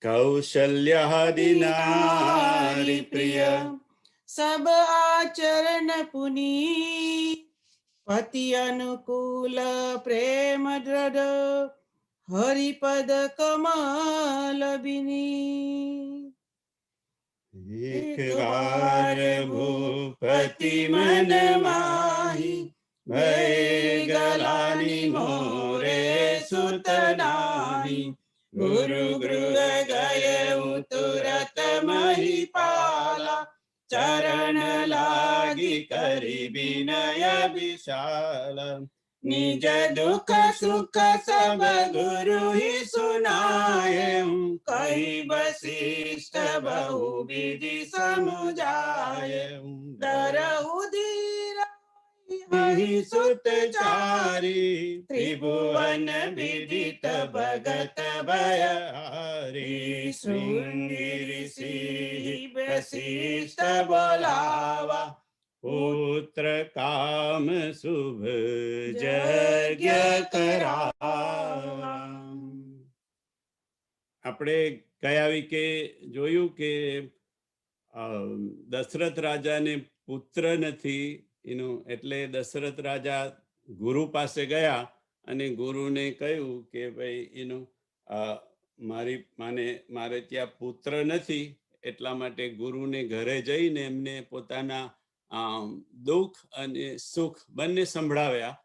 कौशल्यादि नारी प्रिय सब आचरण पुनीत पति अनुकूल प्रेम दृढ़ हरिपद कमल बिनी। एक बार भूपति मन माही भय गलानी मोरे सुत नाही। गुरु गृह गय तुरत महिपाला चरण लागी करी विनय विशाल। निज दुख सुख सब गुरु ही सुनाए कही वशिष्ठ बहु विधि समुझाए। दरहु धीर ही सुत चारी त्रिभुवन विदित भगत भयहारी। श्रृंगी ऋषि वशिष्ठ बोलावा पुत्र काम शुभ यज्ञ करावा। આપણે ગયા વીકે જોયું કે દશરથ રાજાને પુત્ર નથી એટલે દશરથ રાજા ગુરુ પાસે ગયા અને ગુરુને કહ્યું કે ભાઈ મારે ત્યાં પુત્ર નથી, એટલા માટે ગુરુને ઘરે જઈને એમને પોતાના દુઃખ અને સુખ બંને સંભળાવ્યા.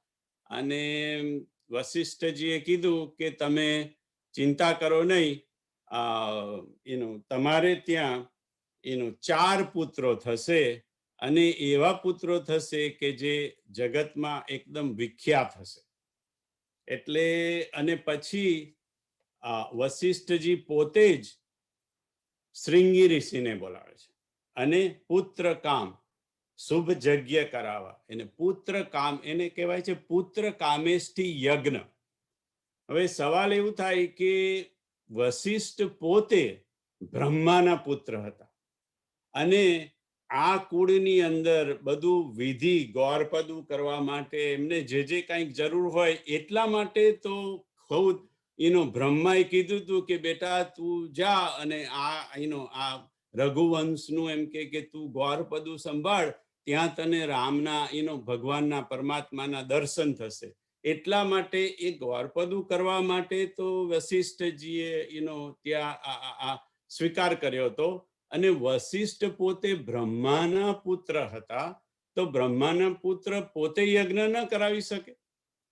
અને વશિષ્ઠજીએ કીધું કે તમે ચિંતા કરો નહીં, તમારે ત્યાં 4 પુત્રો થશે અને એવા પુત્રો થશે કે જે જગતમાં એકદમ વિખ્યાત હશે. એટલે અને પછી વશિષ્ઠજી પોતે જ શ્રૃંગી ઋષિને બોલાવે છે અને પુત્ર કામ શુભ યજ્ઞ કરાવવા. એને પુત્ર કામ એને કહેવાય છે પુત્ર કામેષ્ઠી યજ્ઞ. હવે સવાલ એવું થાય કે વશિષ્ઠ પોતે બ્રહ્માના પુત્ર હતા અને આ કુળની અંદર બધું વિધિ ગૌરપદું કરવા માટે એમને જે કંઈક જરૂર હોય એટલા માટે તો ખુદ બ્રહ્માએ કીધું હતું કે બેટા તું જા અને આ રઘુવંશનું એમ કે તું ગૌરપદું સંભાળ, ત્યાં તને રામના ભગવાનના પરમાત્માના દર્શન થશે. એટલા માટે એ ગૌરપદું કરવા માટે તો વશિષ્ઠજીએ ત્યાં સ્વીકાર કર્યો હતો. અને વશિષ્ઠ પોતે બ્રહ્માના પુત્ર હતા, તો બ્રહ્માના પુત્ર પોતે યજ્ઞ ન કરાવી શકે,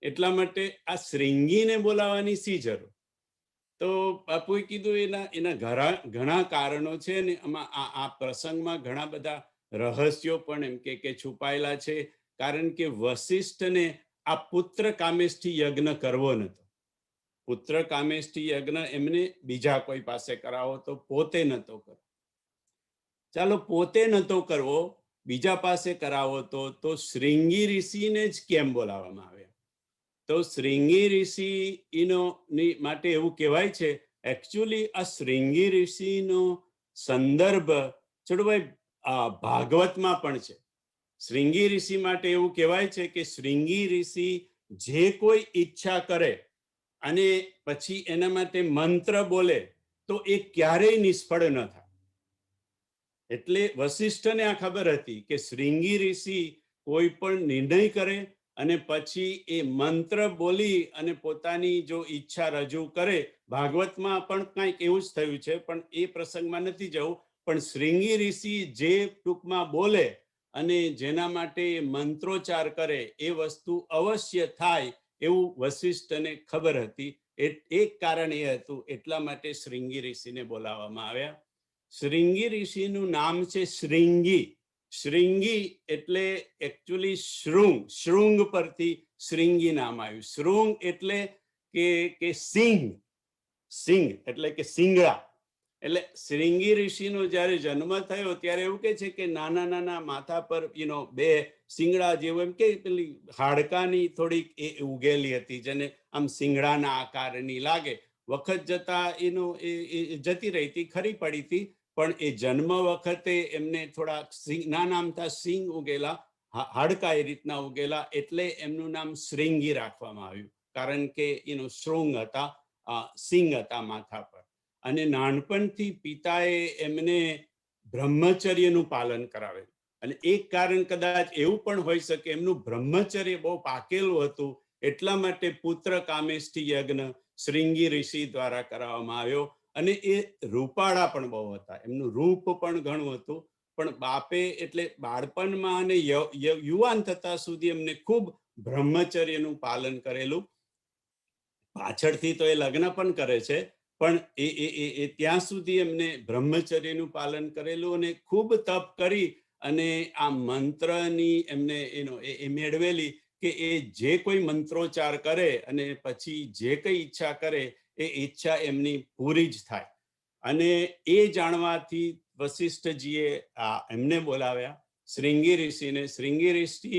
એટલા માટે આ શ્રૃંગીને બોલાવવાની શી જરૂર? તો બાપુએ કીધું એના ઘણા કારણો છે ને આમાં આ પ્રસંગમાં ઘણા બધા રહસ્યો પણ એમ કે છુપાયેલા છે. કારણ કે વશિષ્ઠને આ પુત્ર કામેષ્ઠી યજ્ઞ કરવો નતો. પુત્ર કામેષ્ઠી યજ્ઞ એમને બીજા કોઈ પાસે કરાવો તો પોતે નતો કરવો. ચાલો પોતે નતો કરવો, બીજા પાસે કરાવો તો શ્રૃંગી ઋષિને જ કેમ બોલાવવામાં આવ્યા? તો શ્રૃંગી ઋષિ માટે એવું કહેવાય છે, એકચ્યુઅલી આ શ્રૃંગી ઋષિનો સંદર્ભ છોડભાઈ ભાગવતમાં પણ છે. શ્રૃંગી ઋષિ માટે એવું કહેવાય છે કે શ્રૃંગી ઋષિ જે કોઈ ઈચ્છા કરે અને પછી એના માટે મંત્ર બોલે તો એ ક્યારેય નિષ્ફળ ન થાય. એટલે વશિષ્ઠને આ ખબર હતી કે શ્રૃંગી ઋષિ કોઈ પણ નિર્ણય કરે અને પછી એ મંત્ર બોલી અને પોતાની જો ઈચ્છા રજૂ કરે. ભાગવતમાં પણ કંઈક એવું જ થયું છે, પણ એ પ્રસંગમાં નથી જવું. પણ શ્રૃંગી ઋષિ જે ટૂંકમાં બોલે અને જેના માટે મંત્રોચ્ચાર કરે એ વસ્તુ અવશ્ય થાય એવું વશિષ્ઠને ખબર હતી. એક કારણ એ હતું, એટલા માટે શ્રૃંગી ઋષિને બોલાવવામાં આવ્યા. શ્રૃંગી ઋષિનું નામ છે શ્રૃંગી. શ્રૃંગી એટલે એકચ્યુઅલી શૃંગ પરથી શ્રૃંગી નામ આવ્યું. શૃંગ એટલે કે સિંહ એટલે કે સિંગડા. એટલે શ્રૃંગી ઋષિનો જયારે જન્મ થયો ત્યારે એવું કે છે કે નાના નાના માથા પર 2 સિંગડા જેવું એમ કે પેલી હાડકાની થોડીક એ ઉગેલી હતી, જેને આમ સિંગડાના આકારની લાગે. વખત જતા એ જતી રહી હતી, ખરી પડી હતી. પણ એ જન્મ વખતે એમને થોડા નાના અમથા સિંગ ઉગેલા, હાડકા એ રીતના ઉગેલા, એટલે એમનું નામ શ્રૃંગી રાખવામાં આવ્યું. કારણ કે શૃંગ હતા, સિંગ હતા માથા પર. અને નાનપણથી પિતાએ એમને બ્રહ્મચર્યનું પાલન કરાવેલું. અને એક કારણ કદાચ એવું પણ હોઈ શકે, એમનું બ્રહ્મચર્ય બહુ પાકેલું હતું, એટલા માટે પુત્ર કામેષ્ઠી યજ્ઞ શ્રીંગી ઋષિ દ્વારા કરાવવામાં આવ્યો. અને એ રૂપાળા પણ બહુ હતા, એમનું રૂપ પણ ઘણું હતું. પણ બાપે એટલે બાળપણમાં અને યુવાન થતા સુધી એમને ખૂબ બ્રહ્મચર્યનું પાલન કરેલું. પાછળથી તો એ લગ્ન પણ કરે છે, પણ એ ત્યાં સુધી એમને બ્રહ્મચર્યનું પાલન કરેલું અને ખૂબ તપ કરી અને આ મંત્રની એમને એ મેળવેલી કે એ જે કોઈ મંત્રોચ્ચાર કરે અને પછી જે કઈ ઈચ્છા કરે એ ઈચ્છા એમની પૂરી જ થાય. અને એ જાણવાથી વશિષ્ઠજીએ એમને બોલાવ્યા, શ્રીંગી ઋષિને. શ્રીંગી ઋષિ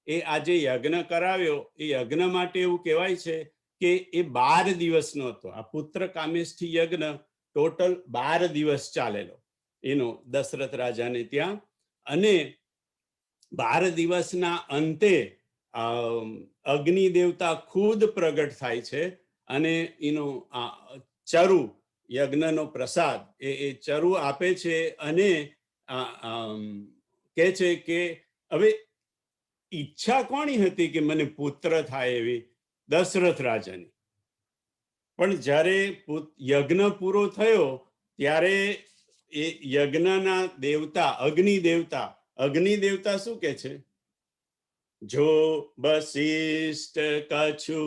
એ આજે યજ્ઞ કરાવ્યો, એ યજ્ઞ માટે એવું કહેવાય છે કે એ 12 દિવસનો હતો. આ પુત્ર કામેષ્ઠી યજ્ઞ ટોટલ 12 દિવસ ચાલેલો એનો દશરથ રાજાને ત્યાં. અને 12 દિવસના અંતે અગ્નિ દેવતા ખુદ પ્રગટ થાય છે અને એનો ચરુ, યજ્ઞનો પ્રસાદ, એ ચરુ આપે છે અને કહે છે કે હવે ઈચ્છા કોની હતી કે મને પુત્ર થાય એવી? દશરથ રાજાની. પણ જ્યારે યજ્ઞ પૂરો થયો ત્યારે એ યજ્ઞના દેવતા અગ્નિ દેવતા શું કે છે? જો વશિષ્ઠ કછુ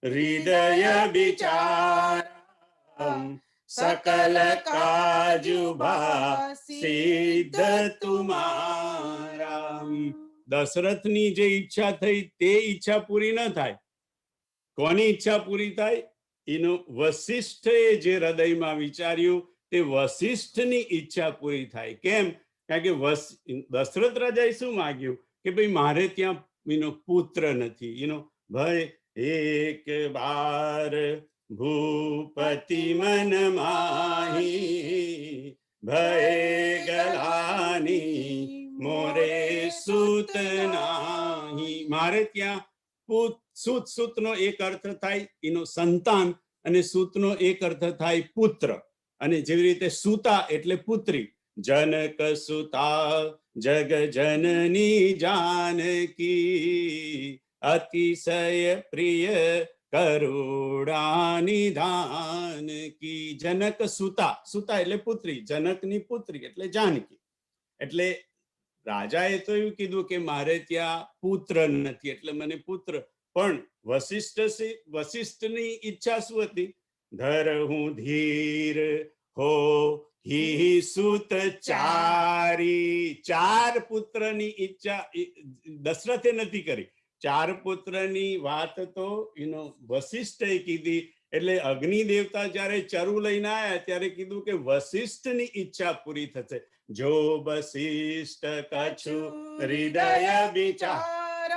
હૃદય વિચાર સકલ કાજુભા સિદ્ધ તુમારા. દશરથની જે ઈચ્છા થઈ તે ઈચ્છા પૂરી ન થાય. કોની ઈચ્છા પૂરી થાય? એનું વશિષ્ઠે જે હૃદયમાં વિચાર્યું તે વશિષ્ઠની ઈચ્છા પૂરી થાય. કેમ? કારણ કે દશરથ રાજાએ શું માંગ્યું કે ભાઈ મારે ત્યાં પુત્ર નથી. ભાઈ એક બાર ભૂપતિ મન માહી ભય ગલાની મોરે સૂત નાહી. મારે ત્યાં સૂતનો એક અર્થ થાય એનો સંતાન અને સૂતનો એક અર્થ થાય પુત્ર. અને જેવી રીતે સૂતા એટલે પુત્રી. જનક સુતા જગ જનની જાનકી અતિશય પ્રિય કરુણા નિધાન કી. જનક સુતા એટલે પુત્રી, જનકની પુત્રી એટલે જાનકી. એટલે રાજાએ તો એવું કીધું કે મારે ત્યાં પુત્ર નથી એટલે મને પુત્ર. પણ વશિષ્ઠની ઈચ્છા શું હતી? ધરહું ધીર હો હી સુત ચારી. 4 પુત્રની ઈચ્છા દશરથે નથી કરી. 4 પુત્રની વાત તો વશિષ્ઠે કીધી. એટલે અગ્નિ દેવતા જયારે ચરુ લઈને આવ્યા ત્યારે કીધું કે વશિષ્ઠની ઈચ્છા પૂરી થશે. જો વશિષ્ઠ કછુ હૃદય વિચાર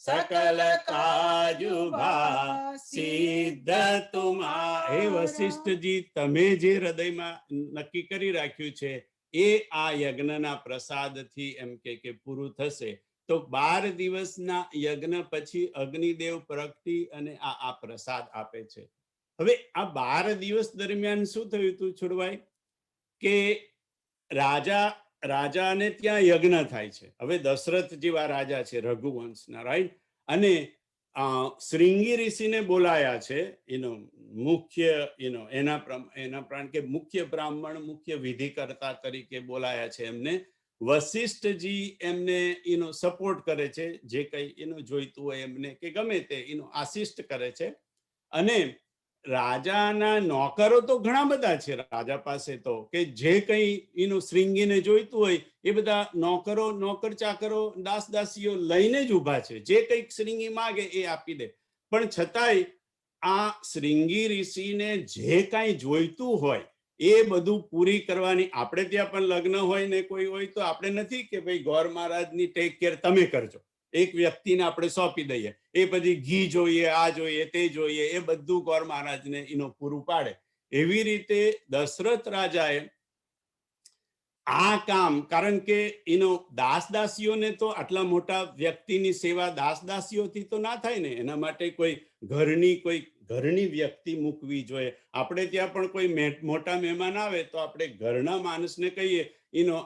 સકલ કાજુભા સિદ્ધ તુમા. હે વશિષ્ઠજી, તમે જે હૃદયમાં નક્કી કરી રાખ્યું છે એ આ યજ્ઞના પ્રસાદથી એમ કે પૂરું થશે. તો 12 દિવસના યજ્ઞ પછી અગ્નિદેવ પ્રગટી અને આ પ્રસાદ આપે છે. હવે આ 12 દિવસ દરમિયાન શું થયું હતું છોડવાય કે રાજાને ત્યાં યજ્ઞ થાય છે. હવે દશરથ જેવા રાજા છે રઘુવંશના, રાઈટ? અને શ્રીંગી ઋષિને બોલાયા છે મુખ્ય એના પ્રાણ કે મુખ્ય બ્રાહ્મણ, મુખ્ય વિધિકર્તા તરીકે બોલાયા છે એમને. વશિષ્ઠજી એમને સપોર્ટ કરે છે, જે કઈ જોઈતું હોય એમને કે ગમે તે આસિસ્ટ કરે છે. અને રાજાના નોકરો તો ઘણા બધા છે રાજા પાસે તો, કે જે કઈ શ્રીંગીને જોઈતું હોય એ બધા નોકર ચાકરો, દાસ દાસીઓ લઈને જ ઉભા છે. જે કંઈક શ્રીંગી માગે એ આપી દે. પણ છતાંય આ શ્રીંગી ઋષિને જે કાંઈ જોઈતું હોય એ બધું પૂરી કરવાની. આપણે ત્યાં પણ લગ્ન હોય ને કોઈ હોય તો આપણે નથી કે ભાઈ ગોર મહારાજની ટેક કેર તમે કરજો, એક વ્યક્તિને આપણે સોંપી દઈએ. એ પછી ઘી જોઈએ, આ જોઈએ, તે જોઈએ, એ બધું ગોર મહારાજને પૂરું પાડે. એવી રીતે દશરથ રાજાએ આ કામ, કારણ કે દાસ દાસીઓને તો આટલા મોટા વ્યક્તિની સેવા દાસ દાસીઓથી તો ના થાય ને. એના માટે કોઈ ઘરની વ્યક્તિ મૂકવી જોઈએ. આપણે ત્યાં પણ કોઈ મોટા મહેમાન આવે તો આપણે ઘરના માણસને કહીએ,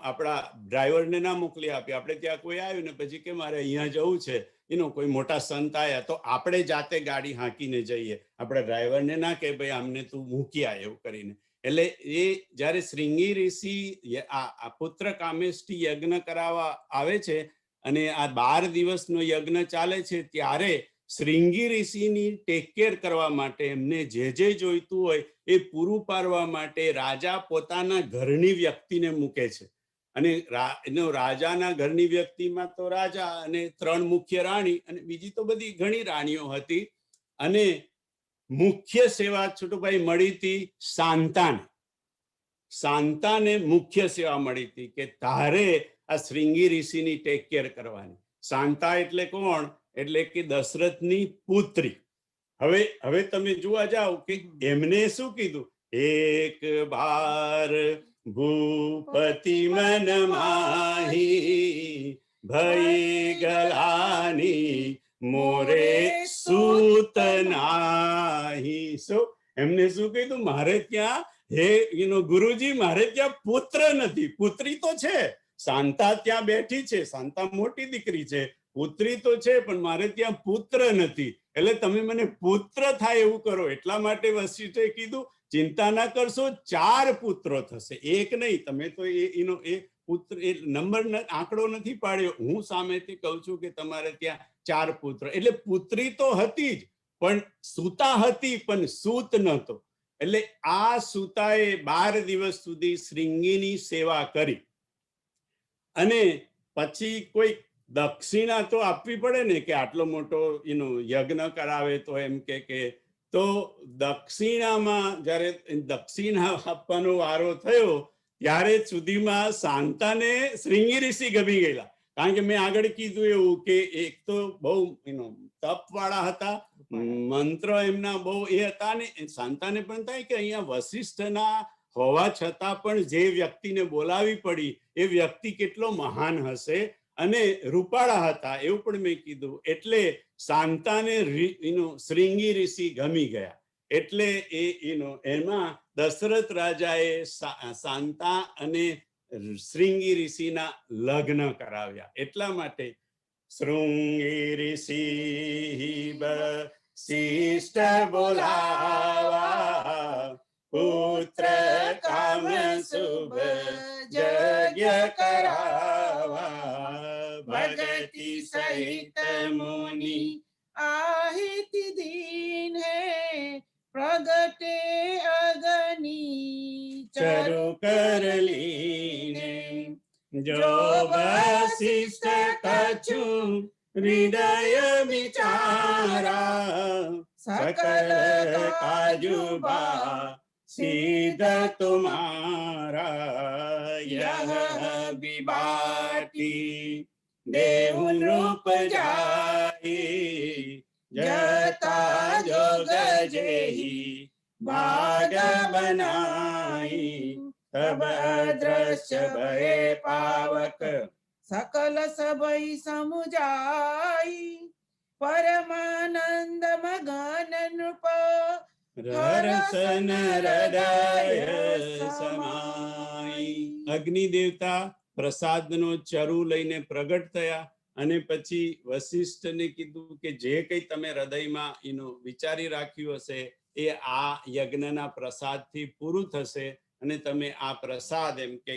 આપણા ડ્રાઈવરને ના મોકલી આપીએ. આપણે ત્યાં કોઈ આવ્યું ને પછી કે મારે અહીંયા જવું છે, કોઈ મોટા સંત આવ્યા તો આપણે જાતે ગાડી હાંકીને જઈએ. આપણે ડ્રાઈવરને ના કે ભાઈ આમને તું મૂકી આય એવું કરીને. એટલે એ જ્યારે શ્રીંગી ઋષિ આ પુત્ર કામેષ્ટિ યજ્ઞ કરાવવા આવે છે અને આ 12 દિવસનો યજ્ઞ ચાલે છે, ત્યારે શ્રીંગી ઋષિની ટેક કેર કરવા માટે, એમને જે જોઈતું હોય એ પૂરું પાડવા માટે રાજા પોતાના ઘરની વ્યક્તિને મૂકે છે. અને રાજાના ઘરની વ્યક્તિમાં તો રાજા અને 3 મુખ્ય રાણી અને બીજી તો બધી ઘણી રાણીઓ હતી. અને મુખ્ય સેવા છોટુભાઈ મળી હતી શાંતાને મુખ્ય સેવા મળી હતી કે તારે આ શ્રીંગી ઋષિની ટેક કેર કરવાની. શાંતા એટલે કોણ? એટલે કે દશરથની પુત્રી. હવે તમે જોવા જાઓ કે એમને શું કીધું, એક બાર ભૂપતિ મન માહી ભઈ ગલાની મોરે સૂત નાહી. શું એમને શું કીધું? મારે ત્યાં હે ગુરુજી, મારે ત્યાં પુત્ર નથી. પુત્રી તો છે, શાંતા ત્યાં બેઠી છે, શાંતા મોટી દીકરી છે, પુત્રી તો છે, પણ મારે ત્યાં પુત્ર નથી. એટલે તમે મને પુત્ર થાય એવું કરો. એટલા માટે વશિષ્ઠે કીધું ચિંતા ના કરશો, 4 પુત્રો થશે, એક નહીં. તમે તો એ પુત્ર એ નંબર આંકડો નથી પાડ્યો. હું સામેથી કહું છું કે તમારે ત્યાં 4 પુત્ર. એટલે પુત્રી તો હતી જ, પણ સૂતા હતી પણ સૂત નહોતો. એટલે આ સૂતાએ 12 દિવસ સુધી શ્રીંગીની સેવા કરી. અને પછી કોઈ દક્ષિણા તો આપવી પડે ને, કે આટલો મોટો યજ્ઞ કરાવે તો એમ કે તો દક્ષિણામાં જ્યારે દક્ષિણા આપવાનો વારો થયો ત્યારે સુધીમાં શાંતાને શ્રીંગી ઋષિ ગમી ગયેલા. કારણ કે મેં આગળ કીધું એવું કે એક તો બહુ તપ વાળા હતા, મંત્ર એમના બહુ એ હતા. ને શાંતાને પણ થાય કે અહીંયા વશિષ્ઠના હોવા છતાં પણ જે વ્યક્તિને બોલાવી પડી એ વ્યક્તિ કેટલો મહાન હશે. અને રૂપાળા હતા એવું પણ મેં કીધું. એટલે શાંતાને શ્રીંગી ઋષિ ગમી ગયા. એટલે એમાં દશરથ રાજાએ શાંતા અને શ્રીંગી ઋષિના લગ્ન કરાવ્યા. એટલા માટે શૃંગી ઋષિ વશિષ્ઠ બોલાવા પુત્ર કામ શુભ યજ્ઞ કરાવા ભગતિ સહિત मुनि आहिति दीन है प्रगटे अगनी ચરુ કર લીને જો વશિષ્ઠ કછું હૃદય વિચારા सकल काजुबा सीध तुम्हारा यह विबाटी देहु रूप जाई जता जोग जेही भाग बनाई तब दृश्य भय पावक सकल सबई समुजाई परमानंद मगन नृप રસન હૃદય સમાઈ. અગ્નિ દેવતા પ્રસાદનો ચરુ લઈને પ્રગટ થયા અને પછી વશિષ્ઠને કીધું કે જે કંઈ તમે હૃદયમાં વિચારી રાખ્યું હશે એ આ યજ્ઞના પ્રસાદથી પૂરું થશે અને તમે આ પ્રસાદ એમ કે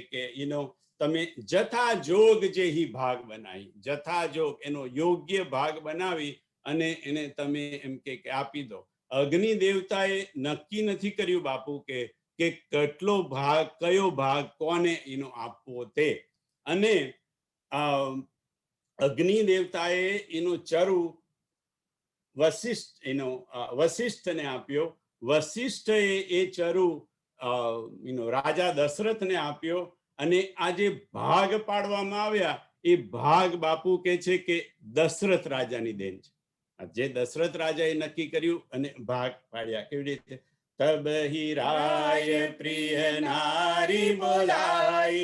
તમે જથા જોગ જેહી ભાગ બનાવી, જથા જોગ એનો યોગ્ય ભાગ બનાવી અને એને તમે એમ કે આપી દો. અગ્નિ દેવતાએ નક્કી નથી કર્યું બાપુ કે કેટલો ભાગ, કયો ભાગ કોને આપવો તે. અને અગ્નિ દેવતાએ ચરુ વશિષ્ઠને આપ્યો. વશિષ્ઠએ એ ચરુ રાજા દશરથને આપ્યો અને આ જે ભાગ પાડવામાં આવ્યા એ ભાગ બાપુ કે છે કે દશરથ રાજાની દેન છે. જે દશરથ રાજાએ નક્કી કર્યું અને ભાગ પાડ્યા. કેવી રીતે? તબ હી રાય પ્રિય નારી બોલાઈ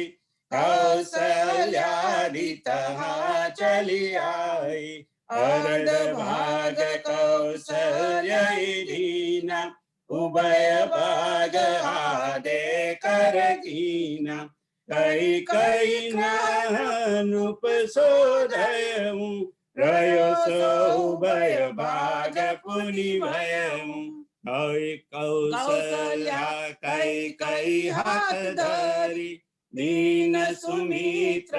કૌશલ્યાદિ તહા ચલી આઈ અર્ધભાગ કૌશલ્ય દીના ઉભય ભાગ આદે કર કીના કઈ કઈ નાનુપ શોધયું રહ્યો સૌભય ભાગ પુનિ ભયવું કઈ કૌશલ્યા કઈ કઈ હાથ ધરી દીન સુમિત્ર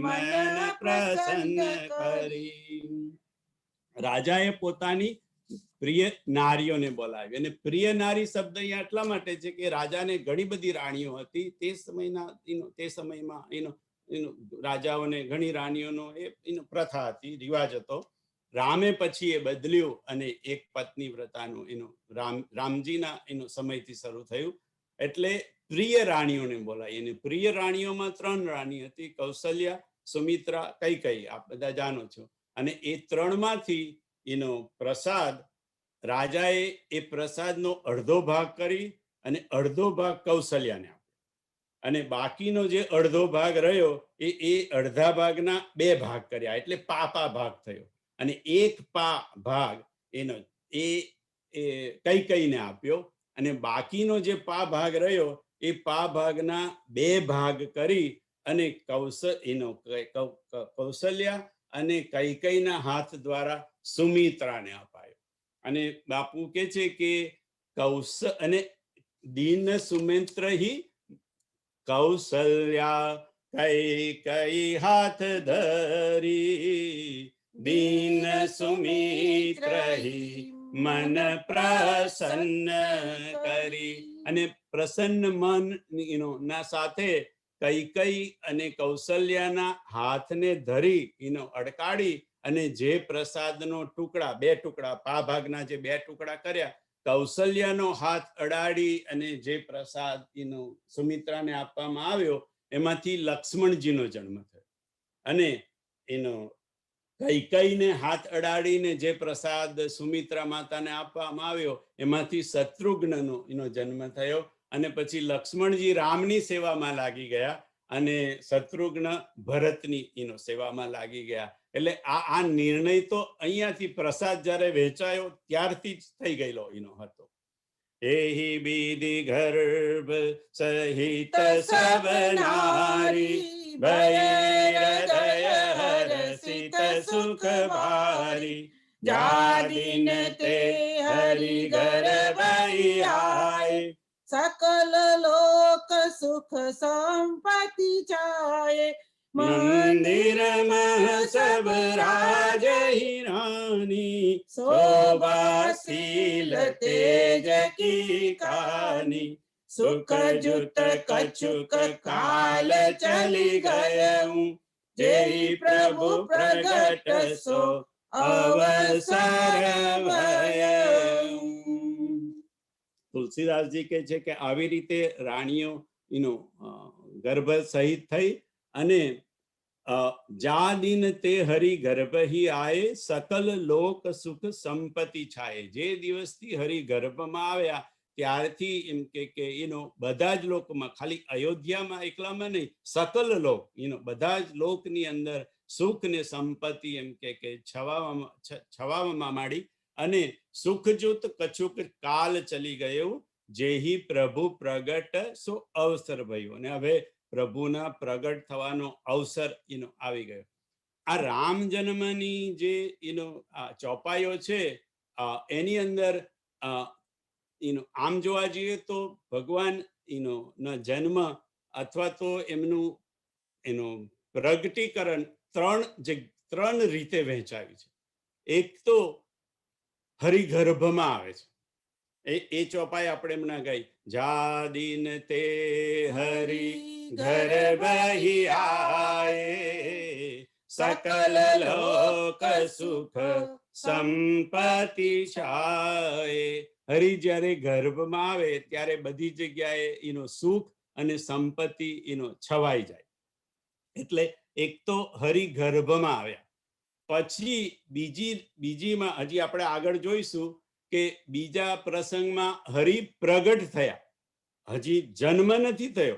મન પ્રસન્ન કરી. રાજાએ પોતાની પ્રિય નારીઓને બોલાવી, અને પ્રિય નારી શબ્દ અહીંયા એટલા માટે છે કે રાજાને ઘણી બધી રાણીઓ હતી તે સમયમાં રાજાઓને ઘણી રાણીઓનો એ પ્રથા હતી, રિવાજ હતો. રામે પછી એ બદલ્યું અને એક પત્ની વ્રતાનું રામજીના સમયથી શરૂ થયું. એટલે પ્રિય રાણીઓને બોલાવી, અને પ્રિય રાણીઓમાં 3 રાણી હતી, કૌશલ્યા, સુમિત્રા, કૈકેયી, આપ બધા જાણો છો. અને એ 3માંથી પ્રસાદ રાજાએ એ પ્રસાદનો અડધો ભાગ કરી અને અડધો ભાગ કૌશલ્યાને આપ્યો, અને બાકીનો જે અડધો ભાગ રહ્યો એ અડધા ભાગના 2 ભાગ કર્યા, એટલે પા ભાગ થયો. અને એક ભાગ એ કૈકેયીને આપ્યો, અને બાકીનો જે પા ભાગ રહ્યો એ પા ભાગના 2 ભાગ કરી અને કૌશલ્યા અને કૈકેયીના હાથ દ્વારા સુમિત્રાને અપાયો. અને બાપુ કે છે કે અને દીન સુમિત્ર હિ કૌશલ્યા કૈકેયી હાથ ધરી દીન સુમિત્ર હિ મન પ્રસન્ન કરી. અને પ્રસન્ન મન ના સાથે કૈકેયી અને કૌશલ્યાના હાથને ધરી અડકાડી, અને જે પ્રસાદનો ટુકડા 2 ટુકડા પા ભાગના જે 2 ટુકડા કર્યા, કૌશલ્યાનો હાથ અડાડી અને જે પ્રસાદ સુમિત્રાને આપવામાં આવ્યો એમાંથી લક્ષ્મણજીનો જન્મ થયો. અને કૈકેયીને હાથ અડાડીને જે પ્રસાદ સુમિત્રા માતાને આપવામાં આવ્યો એમાંથી શત્રુઘ્નનો જન્મ થયો. અને પછી લક્ષ્મણજી રામની સેવામાં લાગી ગયા અને શત્રુઘ્ન ભરતની સેવામાં લાગી ગયા. એટલે આ નિર્ણય તો અહીંયાથી પ્રસાદ જ્યારે વહેંચાયો ત્યારથી જ થઈ ગયેલો હતો. એહી બીધિ ગર્ભ સહિત સબ નારી હૃદય હર્ષિત સુખ ભારી જાદિન તે હરિ ગર્ભ આય सकल लोक सुख संपत्ति जाए मंदिर में सब राज ही रानी शोभाशील तेज की कहानी सुख जुत कछुक काल चली गयऊं जय प्रभु प्रगट सो अवसर भयऊं. તુલસીદાસજી કહે છે કે આવી રીતે રાણીઓ ગર્ભ સહિત થઈ, અને જા દિન તે હરિ ગર્ભ હી આયે સકલ લોક સુખ સંપત્તિ છાયે. જે દિવસથી હરિ ગર્ભમાં આવ્યા ત્યારથી એમ કે બધા જ લોકમાં, ખાલી અયોધ્યામાં એકલામાં નહીં, સકલ લોક બધા જ લોકની અંદર સુખ ને સંપત્તિ એમ કે છવાવામાં માંડી. અને સુખજુત કછુક કાલ ચલી ગયું જેહી પ્રભુ પ્રગટ સો અવસર ભયો. અને હવે પ્રભુના પ્રગટ થવાનો અવસર આવી ગયો. આ રામ જન્મની જે ચોપાઈઓ છે એની અંદર આમ જોવા જઈએ તો ભગવાન ના જન્મ અથવા તો એમનું પ્રગટીકરણ 3 રીતે વહેંચાયું છે. એક તો હરિગર્ભમાં આવે છે, એ ચોપાઈ આપણે એમના ગાઈ, જાદિન તે હરિ ગર્ભ હી આયે સકલ લોક સુખ સંપત્તિ છાયે. હરિ જ્યારે ગર્ભમાં આવે ત્યારે બધી જગ્યાએ સુખ અને સંપત્તિ છવાઈ જાય. એટલે એક તો હરિ ગર્ભમાં આવ્યા. પછી બીજીમાં હજી આપણે આગળ જોઈશું કે બીજા પ્રસંગમાં હરિ પ્રગટ થયા. હજી જન્મ નથી થયો,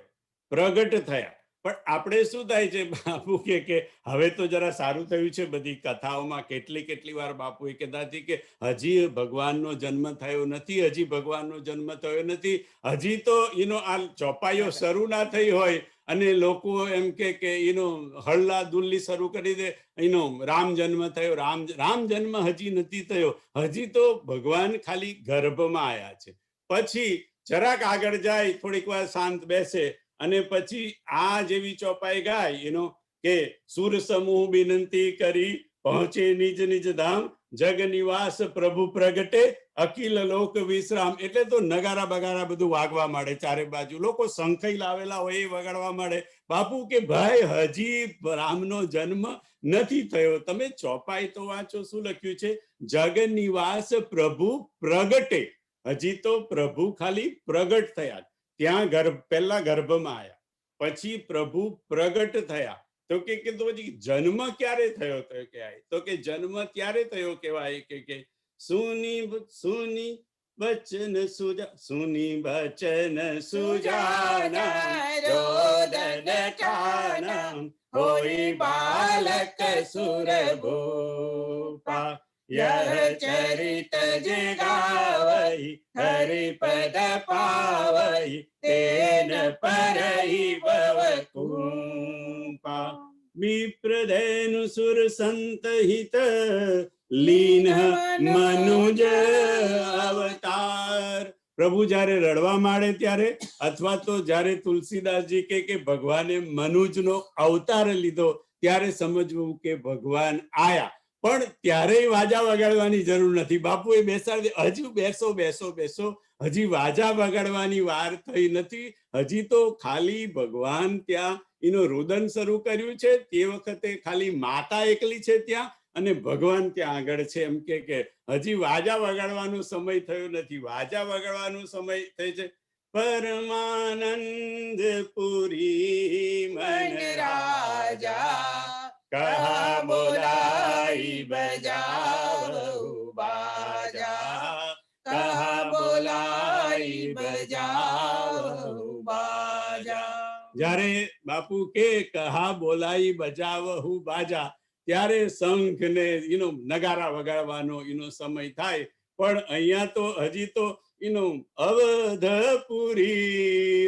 પ્રગટ થયા. પણ આપણે શું થાય છે બાપુ કે હવે તો જરા સારું થયું છે, બધી કથાઓમાં કેટલી વાર બાપુએ કહેતા હતી કે હજી ભગવાનનો જન્મ થયો નથી, હજી ભગવાનનો જન્મ થયો નથી, હજી તો આ ચોપાઈઓ શરૂ ના થઈ હોય અને લોકો એમ કે હળલા દુલ્લી શરૂ કરી દે, રામ જન્મ થયો, રામ જન્મ હજી નથી થયો, હજી તો ભગવાન ખાલી ગર્ભમાં આવ્યા છે. પછી જરાક આગળ જાય, થોડીક વાર શાંત બેસે અને પછી આ જેવી ચોપાઈ ગાય કે સુર સમૂહ વિનંતી કરી પહોંચે નિજ નિજ ધામ, જગ નિવાસ પ્રભુ પ્રગટે અખિલ લોક વિશ્રામ. એટલે તો નગારા બગારા બધું વાગવા માંડે, ચારે બાજુ લોકો શંખઈ લાવેલા હોય એ વગાડવા માંડે. બાપુ કે ભાઈ હજી રામનો જન્મ નથી થયો, તમે ચોપાઈ તો વાંચો, શું લખ્યું છે? જગ નિવાસ પ્રભુ પ્રગટે. હજી તો પ્રભુ ખાલી પ્રગટ થયા, ત્યાં પહેલા ગર્ભમાં આવ્યા, પછી પ્રભુ પ્રગટ થયા. તો કે પછી જન્મ ક્યારે થયો? તો કે જન્મ ત્યારે થયો કહેવાય કે સુની બચન સુજા, સુની બચન સુજાના રોદન ઠાના, હોઈ બાલક સુરભૂપા, યહ ચરિત જે ગાવઈ હરિપદ પાવઈ, તેન પરઈ ભવ કૃપા. વિપ્રધેનુ સુર સંતહિત લીન મનુજ અવતાર. પ્રભુ જ્યારે રડવા માંડે ત્યારે, અથવા તો જ્યારે તુલસીદાસજી કે ભગવાને મનુજનો અવતાર લીધો, ત્યારે સમજવું કે ભગવાન આયા. પણ ત્યારે વાજા વગાડવાની જરૂર નથી, બાપુએ બેસાડી, હજુ બેસો બેસો બેસો, હજી વાજા વગાડવાની વાર થઈ નથી, હજી તો ખાલી ભગવાન ત્યાં રુદન શરૂ કર્યું છે. તે વખતે ખાલી માતા એકલી છે ત્યાં અને ભગવાન ત્યાં આગળ છે. એમ કે હજી વાજા વગાડવાનો સમય થયો નથી, વાજા વગાડવાનો સમય થઈ છે. પરમાનંદ પુરી મન રાજા, કહા બોલાઈ બજાવહુ બાજા, કહા બોલાઈ બજાવહુ બાજા. જ્યારે બાપુ કે કહા બોલાઈ બજાવહુ બાજા, ત્યારે શંખ ને નગારા વગાડવાનો સમય થાય. પણ અહીંયા તો હજી તો અવધપુરી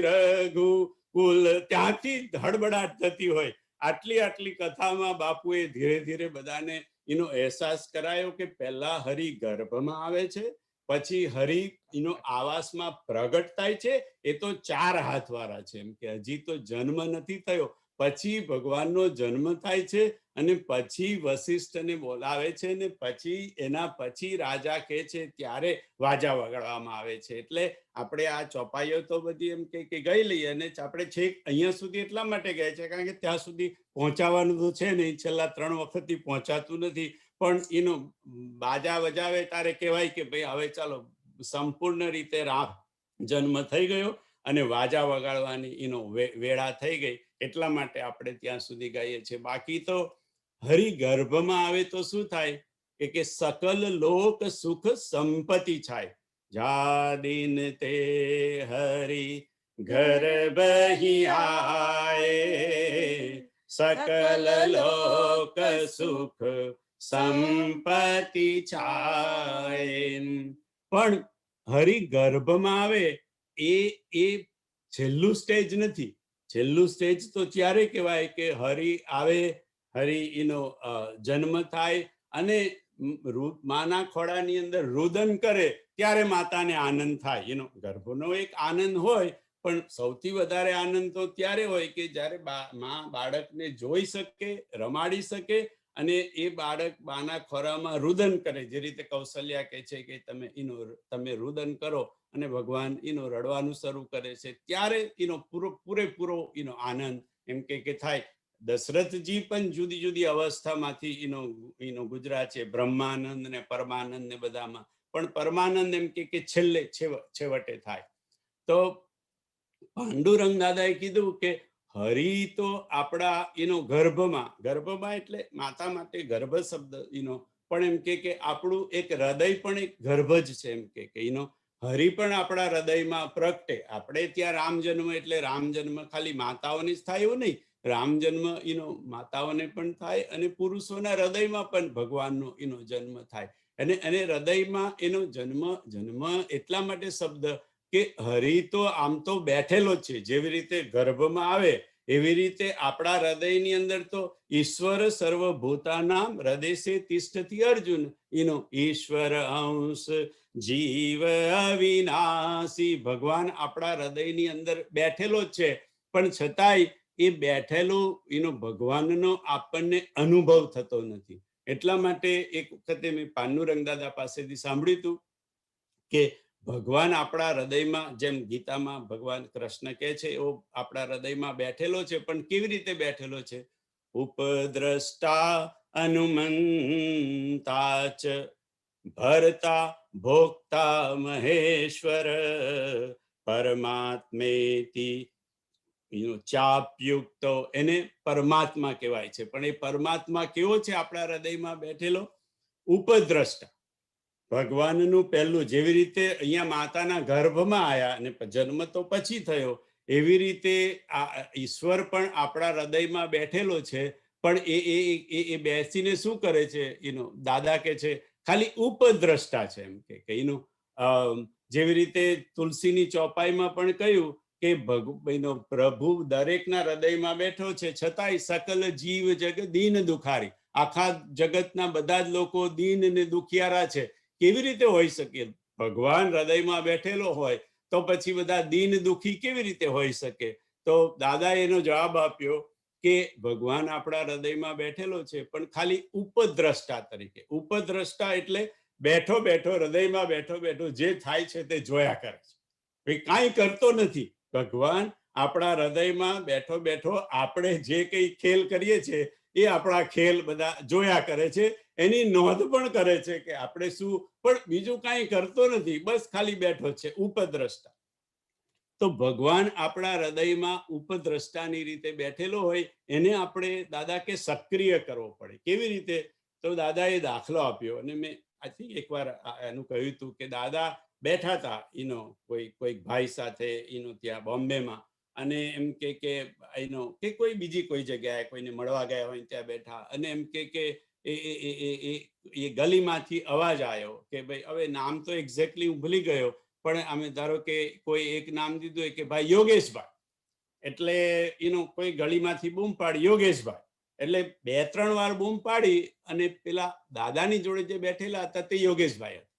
રઘુકુલ, ત્યાંથી હડબડાટ થતી હોય. આટલી કથામાં બાપુએ ધીરે ધીરે બધાને અહેસાસ કરાયો કે પહેલા હરિ ગર્ભમાં આવે છે, પછી હરિ આવાસમાં પ્રગટ થાય છે. એ તો 4 હાથ વાળા છે, એમ કે હજી તો જન્મ નથી થયો, પછી ભગવાનનો જન્મ થાય છે અને પછી વશિષ્ઠને બોલાવે છે ને પછી એના પછી રાજા કહે છે ત્યારે વાજા વગાડવામાં આવે છે. એટલે આપણે આ ચોપાઈઓ તો બધી એમ કે ગઈ લઈએ અને આપણે છેક અહીંયા સુધી એટલા માટે ગયા છે કારણ કે ત્યાં સુધી પહોંચાવાનું તો છે નહીં, છેલ્લા 3 વખતથી પહોંચાતું નથી. પણ બાજા વજાવે ત્યારે કહેવાય કે ભાઈ હવે ચાલો સંપૂર્ણ રીતે રામ જન્મ થઈ ગયો અને વાજા વગાડવાની વેળા થઈ ગઈ, એટલા માટે આપણે ત્યાં સુધી ગઈએ છીએ. બાકી તો હરિ ગર્ભમાં આવે તો શું થાય કે સકલ લોક સુખ સંપત્તિ છાય. જા દિન તે હરિ ગર્ભ આયે, સકલ લોક સુખ સંપત્તિ છાય. પણ હરિ ગર્ભમાં આવે એ છેલ્લું સ્ટેજ નથી. છેલ્લું સ્ટેજ તો ત્યારે કહેવાય કે હરિ આવે, હરિ જન્મ થાય અને માના ખોળાની અંદર રુદન કરે ત્યારે માતાને આનંદ થાય. ગર્ભનો એક આનંદ હોય, પણ સૌથી વધારે આનંદ તો ત્યારે હોય કે જ્યારે માં બાળકને જોઈ શકે, રમાડી શકે અને એ બાળક બાના ખોરામાં રુદન કરે. જે રીતે કૌશલ્યા કહે છે કે તમે રુદન કરો અને ભગવાન રડવાનું શરૂ કરે છે, ત્યારે પૂરેપૂરો આનંદ એમ કે થાય. દશરથજી પણ જુદી જુદી અવસ્થામાંથી ગુજરાત છે, બ્રહ્માનંદ ને પરમાનંદ ને બધામાં, પણ પરમાનંદ એમ કે છેવટે થાય. તો પાંડુરંગ દાદાએ કીધું કે હરિ તો આપણા ગર્ભમાં એટલે માતા માટે ગર્ભ શબ્દ પણ એમ કે આપણું એક હૃદય પણ એક ગર્ભ જ છે. એમ કે હરિ પણ આપણા હૃદયમાં પ્રગટે. આપણે ત્યાં રામ જન્મ એટલે રામ જન્મ ખાલી માતાઓને જ થાય એવું નહીં. રામ જન્મ માતાઓને પણ થાય અને પુરુષોના હૃદયમાં પણ ભગવાનનો જન્મ થાય. અને હૃદયમાં જન્મ એટલા માટે શબ્દ કે હરિ તો આમ તો બેઠેલો જ છે. જેવી રીતે ગર્ભમાં આવે એવી રીતે આપણા હૃદયની અંદર તો ઈશ્વર સર્વભૂતાનામ હૃદયસે તિષ્ઠતિ અર્જુન. ઈશ્વર અંશ જીવ અવિનાશી. ભગવાન આપણા હૃદયની અંદર બેઠેલો જ છે, પણ છતાંય એ બેઠેલો ભગવાનનો આપણને અનુભવ થતો નથી. એટલા માટે એક વખતે મેં પાન્ડુરંગ દાદા પાસેથી સાંભળ્યું હતું કે ભગવાન આપણા હૃદયમાં, જેમ ગીતામાં ભગવાન કૃષ્ણ કહે છે એવો આપણા હૃદયમાં બેઠેલો છે. પણ કેવી રીતે બેઠેલો છે? ઉપદ્રષ્ટા અનુમંતાચ ભરતા ભોક્તા મહેશ્વર પરમાત્મેતિ ચાપ્યુક્તો. એને પરમાત્મા કહેવાય છે. પણ એ પરમાત્મા કેવો છે આપણા હૃદયમાં બેઠેલો? ઉપદ્રષ્ટા. ભગવાનનું પહેલું, જેવી રીતે અહીંયા માતાના ગર્ભમાં આયા અને જન્મ તો પછી થયો, એવી રીતે આ ઈશ્વર પણ આપણા હૃદયમાં બેઠેલો છે. પણ એ બેસીને શું કરે છે? દાદા કે છે ખાલી ઉપદ્રષ્ટા છે. એમ કે જેવી રીતે તુલસીની ચોપાઈમાં પણ કહ્યું કે પ્રભુ દરેકના હૃદયમાં બેઠો છે, છતાંય સકલ જીવ જગ દીન દુખારી. આખા જગતના બધા જ લોકો દીન ને દુખિયારા છે. કેવી રીતે હોઈ શકે? ભગવાન હૃદયમાં બેઠેલો હોય તો પછી બધા દીન દુખી કેવી રીતે હોઈ શકે? તો દાદા એનો જવાબ આપ્યો કે ભગવાન આપણા હૃદયમાં બેઠેલો છે, પણ ખાલી ઉપદ્રષ્ટા તરીકે. ઉપદ્રષ્ટા એટલે બેઠો બેઠો હૃદયમાં બેઠો બેઠો જે થાય છે તે જોયા કરે છે, કાંઈ કરતો નથી. ભગવાન આપણા હૃદયમાં બેઠો બેઠો આપણે જે કઈ ખેલ કરીએ છીએ એ આપણા ખેલ બધા જોયા કરે છે. એની નોંધ પણ કરે છે કે આપણે શું, પણ બીજું કાંઈ કરતો નથી, બસ ખાલી બેઠો છે. ઉપદ્રષ્ટા. તો ભગવાન આપણા હૃદયમાં ઉપદ્રષ્ટાની રીતે બેઠેલો હોય, એને આપણે દાદા કે સક્રિય કરવો પડે. કેવી રીતે? તો દાદાએ દાખલો આપ્યો અને મેં આઈ થિંક એકવાર એનું કહ્યું હતું કે દાદા બેઠા હતા કોઈ ભાઈ સાથે ત્યાં બોમ્બેમાં, અને એમ કે કોઈ બીજી કોઈ જગ્યાએ કોઈને મળવા ગયા હોય ત્યાં બેઠા, અને એમ કે એ ગલીમાંથી અવાજ આવ્યો કે ભાઈ, હવે નામ તો એક્ઝેક્ટલી હું ભૂલી ગયો, પણ અમે ધારો કે કોઈ એક નામ દીધું કે ભાઈ યોગેશભાઈ. એટલે કોઈ ગળીમાંથી બૂમ પાડી યોગેશભાઈ. એટલે 2-3 વાર બૂમ પાડી અને પેલા દાદાની જોડે જે બેઠેલા હતા તે યોગેશભાઈ હતા.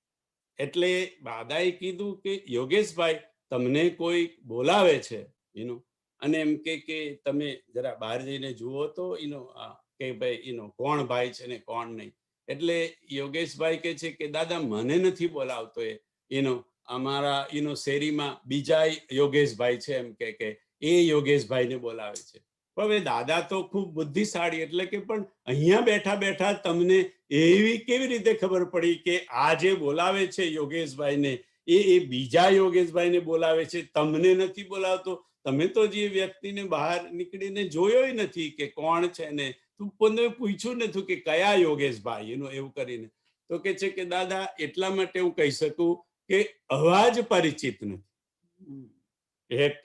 એટલે દાદાએ કીધું કે યોગેશભાઈ, તમને કોઈ બોલાવે છે અને એમ કે તમે જરા બહાર જઈને જુઓ તો કે ભાઈ કોણ ભાઈ છે ને કોણ નહીં. એટલે યોગેશભાઈ કે છે કે દાદા, મને નથી બોલાવતો એ અમારા શેરીમાં બીજા યોગેશભાઈ છે, એમ કે એ યોગેશભાઈને બોલાવે છે. હવે દાદા તો ખૂબ બુદ્ધિશાળી, એટલે કે પણ અહીંયા બેઠા બેઠા તમને એવી કેવી રીતે ખબર પડી કે આ જે બોલાવે છે યોગેશભાઈને એ બીજા યોગેશભાઈને બોલાવે છે, તમને નથી બોલાવતો? તમે તો જે વ્યક્તિને બહાર નીકળીને જોયો નથી કે કોણ છે ને તું પૂછ્યું નથી કે કયા યોગેશભાઈ એવું કરીને. તો કે છે કે દાદા, એટલા માટે હું કહી શકું કે અવાજ પરિચિત નથી.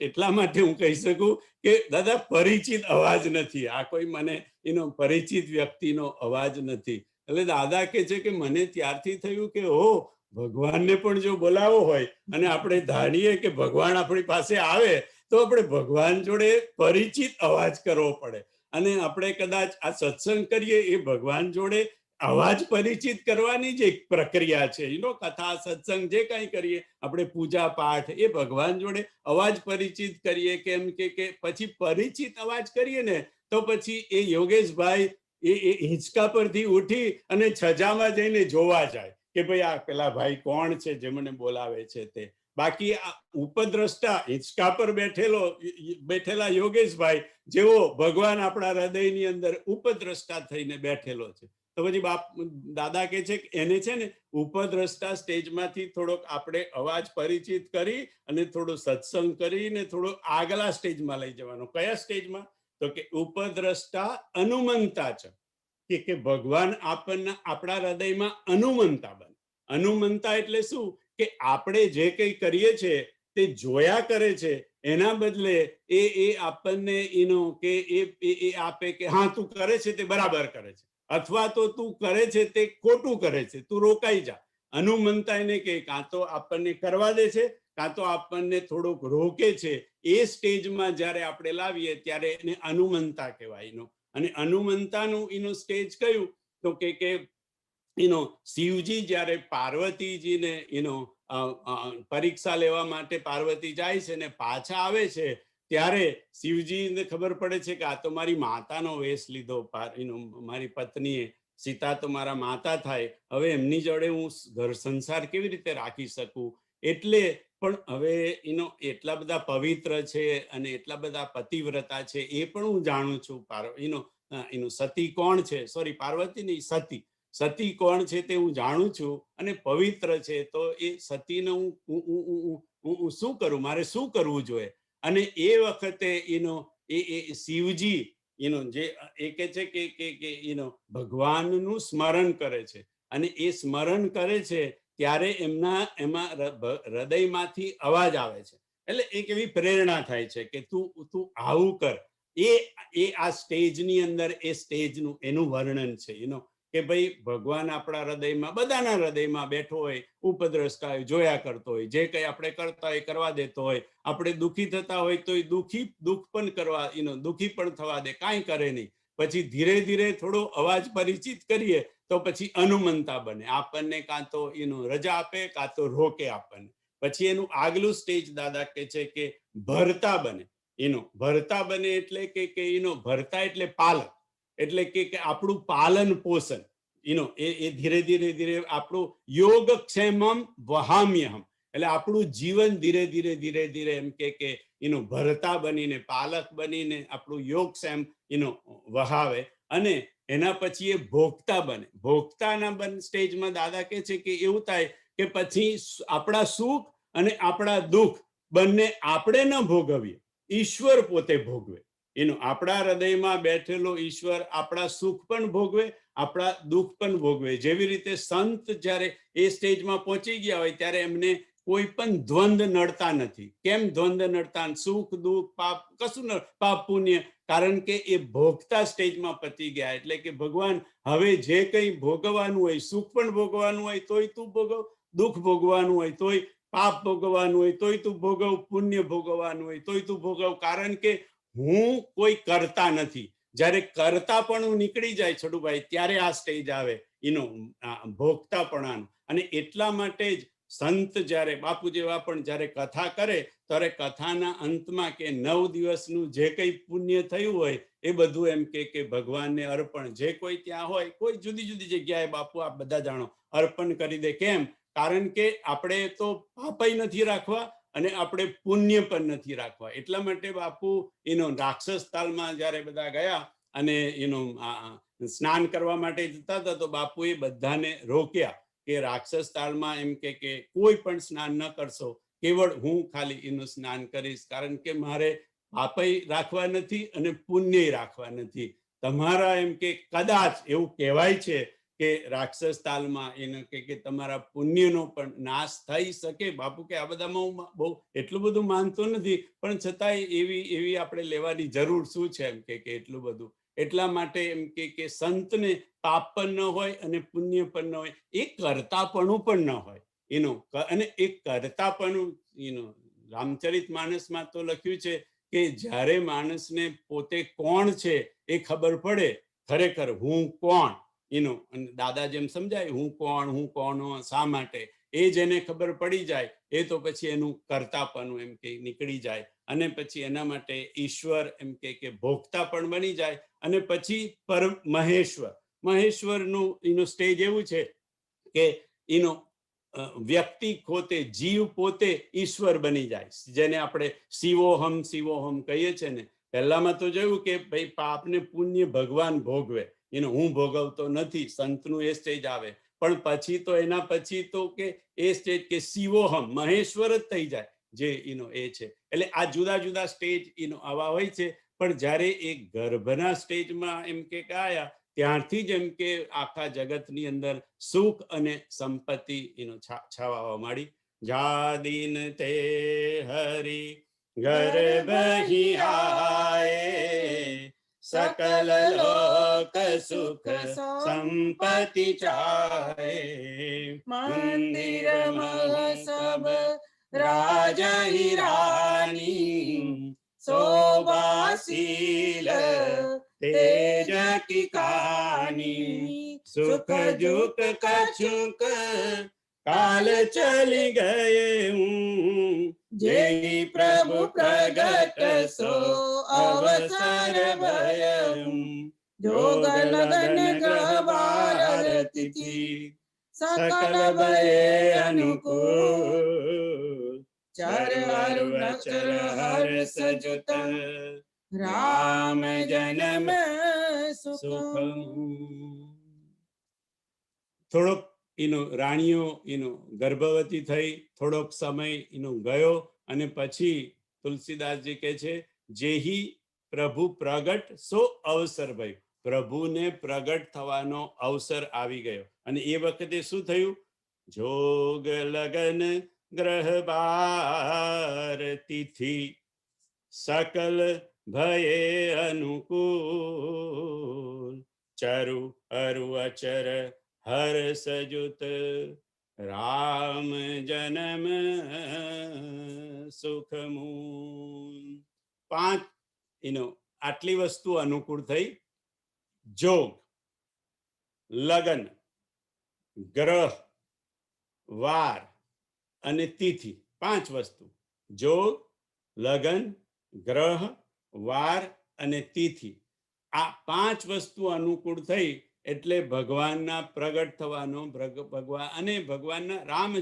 એટલા માટે હું કહી શકું કે દાદા પરિચિત અવાજ નથી. આ કોઈ મને પરિચિત વ્યક્તિનો અવાજ નથી. એટલે દાદા કે છે કે મને ત્યારથી થયું કે ભગવાનને પણ જો બોલાવો હોય અને આપણે ધારીએ કે ભગવાન આપણી પાસે આવે તો આપણે ભગવાન જોડે પરિચિત અવાજ કરવો પડે. અને આપણે કદાચ આ સત્સંગ કરીએ એ ભગવાન જોડે અવાજ પરિચિત કરવાની જ એક પ્રક્રિયા છે. કથા સત્સંગ જે કંઈ કરીએ, આપણે પૂજા પાઠ, એ ભગવાન જોડે અવાજ પરિચિત કરીએ. કેમ કે પછી પરિચિત અવાજ કરીએ ને તો પછી એ યોગેશભાઈ એ હિંચકા પરથી ઉઠી અને છજામાં જઈને જોવા જાય કે ભાઈ આ પેલા ભાઈ કોણ છે જે મને બોલાવે છે તે. બાકી આ ઉપદ્રષ્ટા હિંચકા પર બેઠેલા યોગેશભાઈ જેવો ભગવાન આપણા હૃદયની અંદર ઉપદ્રષ્ટા થઈને બેઠેલો છે. તો પછી દાદા કે છે કે એને છે ને ઉપદ્રષ્ટા સ્ટેજમાંથી થોડોક આપણે અવાજ પરિચિત કરી અને થોડો સત્સંગ કરીને થોડો આગલા સ્ટેજમાં લઈ જવાનો. કયા સ્ટેજમાં? તો કે ઉપદ્રષ્ટા અનુમંતા છે, કે ભગવાન આપણને આપણા હૃદયમાં અનુમંતા બને. અનુમંતા એટલે શું? કે આપણે જે કંઈ કરીએ છીએ તે જોયા કરે છે, એના બદલે એ આપણને કે એ આપે કે હા તું કરે છે તે બરાબર કરે છે, અથવા તો તું કરે છે તે ખોટું કરે છે, તું રોકાઈ જા. હનુમંતા એને કે કાં તો આપણને કરવા દે છે, કાં તો આપણને થોડુંક રોકે છે. એ સ્ટેજમાં જ્યારે આપણે લાવીએ ત્યારે એને હનુમંતા કહેવાય. અને હનુમંતાનું સ્ટેજ કયું તો કે શિવજી જ્યારે પાર્વતીજીને પરીક્ષા લેવા માટે પાર્વતી જાય છે ને પાછા આવે છે, ત્યારે શિવજીને ખબર પડે છે કે આ તો મારી માતાનો વેશ લીધો, મારી પત્નીએ. સીતા તો મારા માતા થાય, હવે એમની જોડે હું ઘર સંસાર કેવી રીતે રાખી શકું? એટલે પણ હવે એટલા બધા પવિત્ર છે અને એટલા બધા પતિવ્રતા છે, એ પણ હું જાણું છું. સતી કોણ છે, સોરી પાર્વતી નહીં, સતી કોણ છે તે હું જાણું છું, અને પવિત્ર છે. તો એ સતીને હું શું કરું, મારે શું કરવું જોઈએ? અને એ વખતે એ શિવજી જે એ કહે છે કે ભગવાનનું સ્મરણ કરે છે, અને એ સ્મરણ કરે છે ત્યારે એમાં હૃદયમાંથી અવાજ આવે છે. એટલે એક એવી પ્રેરણા થાય છે કે તું આવું કર. એ આ સ્ટેજની અંદર એ સ્ટેજનું એનું વર્ણન છે. કે ભાઈ ભગવાન આપણા હૃદયમાં, બધાના હૃદયમાં બેઠો હોય, ઉપદ્રષ્ટા હોય, જોયા કરતો હોય, જે કંઈ આપણે કરતા હોય કરવા દેતો હોય. આપણે દુઃખી થતા હોય તો દુઃખ પણ દુઃખી પણ થવા દે, કાંઈ કરે નહીં. પછી ધીરે ધીરે થોડો અવાજ પરિચિત કરીએ તો પછી હનુમંતા બને. આપણને કાં તો રજા આપે, કાં તો રોકે આપણને. પછી એનું આગલું સ્ટેજ દાદા કે છે કે ભરતા બને. ભરતા બને એટલે કે ભરતા એટલે પાલક, એટલે કે આપણું પાલન પોષણ. એ ધીરે ધીરે ધીરે આપણું યોગક્ષેમમ વહામ્યહમ, એટલે આપણું જીવન ધીરે ધીરે ધીરે ધીરે એમ કે ભરતા બનીને, પાલક બનીને આપણું યોગક્ષેમ વહાવે. અને એના પછી એ ભોગતા બને. ભોગતાના સ્ટેજમાં દાદા કહે છે કે એવું થાય કે પછી આપણા સુખ અને આપણા દુઃખ બંને આપણે ન ભોગવીએ, ઈશ્વર પોતે ભોગવે. આપણા હૃદયમાં બેઠેલો ઈશ્વર આપણા સુખ પણ ભોગવે, આપણા દુઃખ પણ ભોગવે. જેવી રીતે સંત જ્યારે એ સ્ટેજમાં પહોંચી ગયા હોય ત્યારે એમને કોઈ પણ દ્વંદ નડતા નથી. કેમ દ્વંદ નડતા? સુખ દુઃખ પાપ કશું પાપ પુણ્ય, કારણ કે એ ભોગતા સ્ટેજમાં પતી ગયા. એટલે કે ભગવાન હવે જે કંઈ ભોગવવાનું હોય, સુખ પણ ભોગવવાનું હોય તોય તું ભોગવ, દુઃખ ભોગવવાનું હોય તોય, પાપ ભોગવવાનું હોય તોય તું ભોગવ, પુણ્ય ભોગવવાનું હોય તોય તું ભોગવ. કારણ કે હું કોઈ કરતા નથી. જ્યારે કરતાપણું નીકળી જાય છોટુભાઈ, ત્યારે આ સ્ટેજ આવે ભોગતાપણાનું. અને એટલા માટે જ સંત જ્યારે બાપુ જેવા પણ જ્યારે કથા કરે ત્યારે કથાના અંતમાં કે 9 દિવસનું જે કંઈ પુણ્ય થયું હોય એ બધું એમ કે ભગવાનને અર્પણ. જે કોઈ ત્યાં હોય, કોઈ જુદી જુદી જગ્યાએ બાપુ આપ બધા જાણો, અર્પણ કરી દે. કેમ? કારણ કે આપણે તો પાપય નથી રાખવા અને આપણે પુણ્ય પણ નથી રાખવા. એટલા માટે બાપુ રાક્ષસ તાલમાં જ્યારે બધા ગયા અને સ્નાન કરવા માટે જતા હતા, તો બાપુએ બધાને રોક્યા કે રાક્ષસ તાળમાં એમ કે કોઈ પણ સ્નાન ન કરશો, કેવળ હું ખાલી એનું સ્નાન કરીશ. કારણ કે મારે પાપય રાખવા નથી અને પુણ્ય રાખવા નથી. તમારા એમ કે કદાચ એવું કહેવાય છે કે રાક્ષસ તાલમાં એને કે તમારા પુણ્યનો પણ નાશ થઈ શકે. બાપુ કે આ બધામાં હું બહુ એટલું બધું માનતો નથી, પણ છતાંય એવી આપણે લેવાની જરૂર શું છે એમ કે એટલું બધું. એટલા માટે એમ કે સંતને પાપ પણ ન હોય અને પુણ્ય પણ ન હોય, એ કરતાપણું પણ ન હોય અને એ કરતાપણું રામચરિત માનસમાં તો લખ્યું છે કે જ્યારે માણસને પોતે કોણ છે એ ખબર પડે, ખરેખર હું કોણ, દાદા જેમ સમજાય હું કોણ શા માટે, એ જેને ખબર પડી જાય એ તો પછી એનું કરતાપણું એમ કે નીકળી જાય. અને પછી એના માટે ઈશ્વર એમ કે ભોગતા પણ બની જાય. અને પછી મહેશ્વરનું સ્ટેજ એવું છે કે વ્યક્તિ પોતે, જીવ પોતે ઈશ્વર બની જાય, જેને આપણે શિવોહમ કહીએ છીએ ને. પહેલામાં તો જોયું કે ભાઈ પાપ ને પુણ્ય ભગવાન ભોગવે, હું ભોગવતો નથી, સંતનું એ સ્ટેજ આવે. પણ પછી તો એના પછી તો કે એ સ્ટેજ કે શિવોહમ, મહેશ્વર જ થઈ જાય જે એ છે. એટલે આ જુદા જુદા સ્ટેજ આવા હોય છે. પણ જ્યારે એ ગર્ભના સ્ટેજમાં એમ કે આયા, ત્યારથી જ એમ કે આખા જગતની અંદર સુખ અને સંપત્તિ છાવા માંડી. જાદિન તે હરિ ગર્ભ ही आए सकल लोक सुख संपत्ति चाहे મંદિર મંદિર સબ सब રાજ राज ही रानी शोभाशील तेज की कहानी सुख दुख कछुक काल चली गए हूँ जेहि प्रभु प्रगट सो अवसर भयऊं जोग लगन ग्रह बार तिथि सकल भये अनुकूल चर अरुण चर हर्ष जुत राम जन्म सुखम. થોડોક એનો રાણીઓ એનો ગર્ભવતી થઈ, થોડોક સમય એનો ગયો અને પછી તુલસીદાસજી કહે છે જેહી પ્રભુ પ્રગટ સો અવસર ભયો, પ્રભુને પ્રગટ થવાનો અવસર આવી ગયો. અને એ વખતે શું થયું? જોગ લગન ગ્રહ બાર તિથિ सकल भये अनुकूल चरु अरु अचर हर सजुत राम जन्म सुखमूल. પાંચ આટલી વસ્તુ અનુકૂળ થઈ. જોગ, લગન, ગ્રહ, વાર અને તિથિ, પાંચ વસ્તુ. જોગ, લગન, ગ્રહ, વાર અને તિથિ, આ પાંચ વસ્તુ અનુકૂળ થઈ એટલે ભગવાનના પ્રગટ થવાનો ભગવાન અને ભગવાનના રામ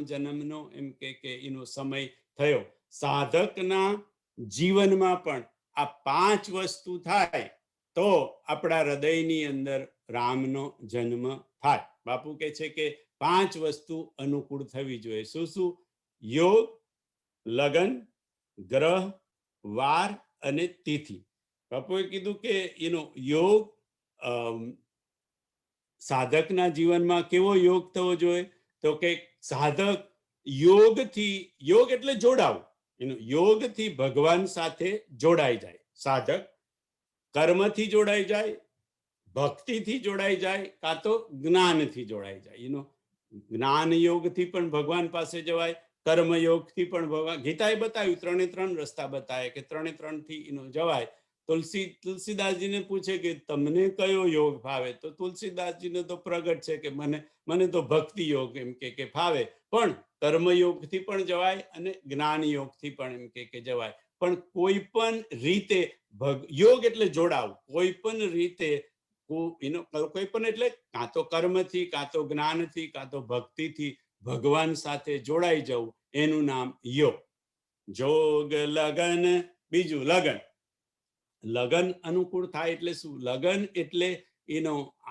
જન્મનો એમ કે એનો સમય થયો. સાધકના જીવનમાં પણ આ પાંચ વસ્તુ થાય તો આપણા હૃદયની અંદર રામનો જન્મ થાય. બાપુ કહે છે કે પાંચ વસ્તુ અનુકૂળ થવી જોઈએ. શું શું? યોગ, લગન, ગ્રહ, વાર અને તિથિ. બાપુએ કીધું કે એનો યોગ સાધકના જીવનમાં કેવો યોગ થવો જોઈએ? તો કે સાધક યોગથી, યોગ એટલે જોડાવું, યોગથી ભગવાન સાથે જોડાઈ જાય. સાધક કર્મથી જોડાઈ જાય, ભક્તિથી જોડાઈ જાય, કાં તો જ્ઞાનથી જોડાઈ જાય. જ્ઞાન યોગથી પણ ભગવાન પાસે જવાય, કર્મયોગથી પણ ભગવાન. ગીતાએ બતાવ્યું, ત્રણે ત્રણ રસ્તા બતાવે કે ત્રણે ત્રણ થી જવાય. તુલસીદાસજીને પૂછે કે તમને કયો યોગ ફાવે? તો તુલસીદાસજીને તો પ્રગટ છે કે મને તો ભક્તિ યોગ એમ કે ફાવે, પણ કર્મયોગથી પણ જવાય અને જ્ઞાન યોગથી પણ એમ કે જવાય. પણ કોઈ પણ રીતે યોગ એટલે જોડાવું, કોઈ પણ રીતે કોઈ પણ એટલે કાં તો કર્મથી, કાં તો જ્ઞાનથી, કાં તો ભક્તિથી ભગવાન સાથે જોડાઈ જવું, એનું નામ યોગ. જોગ, લગન. બીજું લગન. લગન અનુકૂળ થાય એટલે શું? લગન એટલે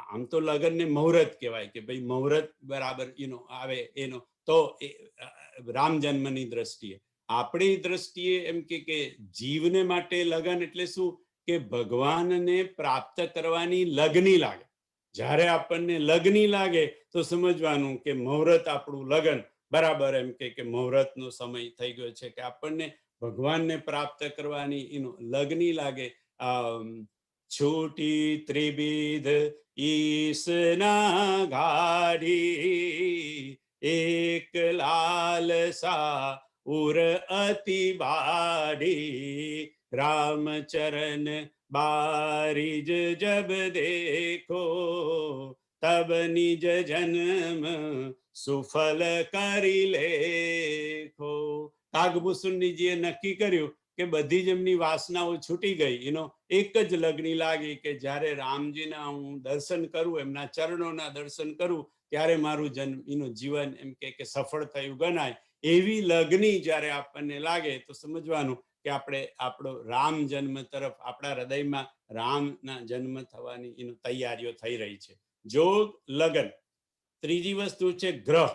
આમ તો લગનને મુહૂર્ત કહેવાય કે ભાઈ મુહૂર્ત બરાબર આવે તો રામ જન્મની દ્રષ્ટિએ. આપણી દ્રષ્ટિએ એમ કે જીવને માટે લગન એટલે શું? કે ભગવાનને પ્રાપ્ત કરવાની લગની લાગે. જ્યારે આપણને લગની લાગે તો સમજવાનું કે મુહૂર્ત આપણું લગન બરાબર એમ કે મુહૂર્તનો સમય થઈ ગયો છે, કે આપણને ભગવાનને પ્રાપ્ત કરવાની લગની લાગે. છૂટી ત્રિવિધ ઈસના ગાડી એક લાલસા ઉર અતિ બાડી રામચરણ बारिज जब देखो तब निज जन्म सुफल કરી લેખો. કાગભૂષણજીએ નક્કી કર્યું કે બધી જ એમની વાસનાઓ છૂટી ગઈ. એક જ લગની લાગી કે જ્યારે રામજીના હું દર્શન કરું, એમના ચરણોના દર્શન કરું, ત્યારે મારું જીવન એમ કે સફળ થયું ગણાય. એવી લગની જ્યારે આપણને લાગે તો સમજવાનું કે આપણે આપણો રામ જન્મ તરફ, આપણા હૃદયમાં રામના જન્મ થવાની તૈયારીઓ થઈ રહી છે. જોગ, લગન. ત્રીજી વસ્તુ છે ગ્રહ.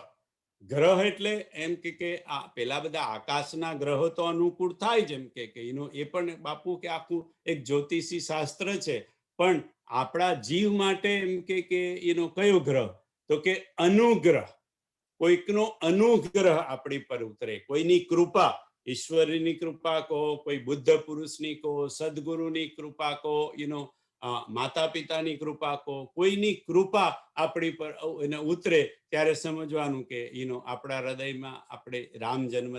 ગ્રહ એટલે એમ કે આ પેલા બધા આકાશના ગ્રહો તો અનુકૂળ થાય, જેમ કે એ પણ બાપુ કે આખું એક જ્યોતિષી શાસ્ત્ર છે. પણ આપણા જીવ માટે એમ કે કયો ગ્રહ? તો કે અનુગ્રહ. કોઈકનો અનુગ્રહ આપણી પર ઉતરે, કોઈની કૃપા, ઈશ્વરની કૃપા કહો, કોઈ બુદ્ધ પુરુષની કહો, સદગુરુની કૃપા કહો, માતા પિતાની કૃપા કહો, કોઈની કૃપા આપણી પર એને ઉતરે ત્યારે સમજવાનું કે આપણા હૃદયમાં આપણે રામ જન્મ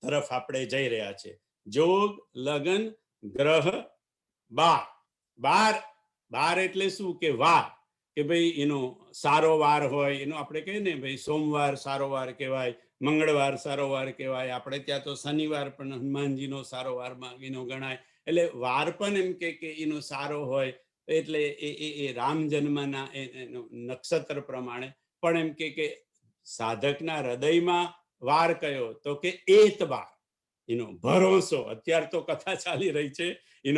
તરફ આપણે જઈ રહ્યા છે. જોગ, લગન, ગ્રહ, બાર. બાર એટલે શું કે વાર, કે ભાઈ સારો વાર હોય, આપણે કહીએ ને ભાઈ સોમવાર સારો વાર કહેવાય, મંગળવાર સારો વાર કહેવાય, આપણે ત્યાં તો શનિવાર પણ હનુમાનજીનો સારો વારમાં ગણાય. એટલે વાર પણ એમ કે સારો હોય, એટલે એ રામ જન્મના નક્ષત્ર પ્રમાણે પણ એમ કે સાધકના હૃદયમાં વાર કયો તો કે એતબાર, ભરોસો. અત્યારે તો કથા ચાલી રહી છે,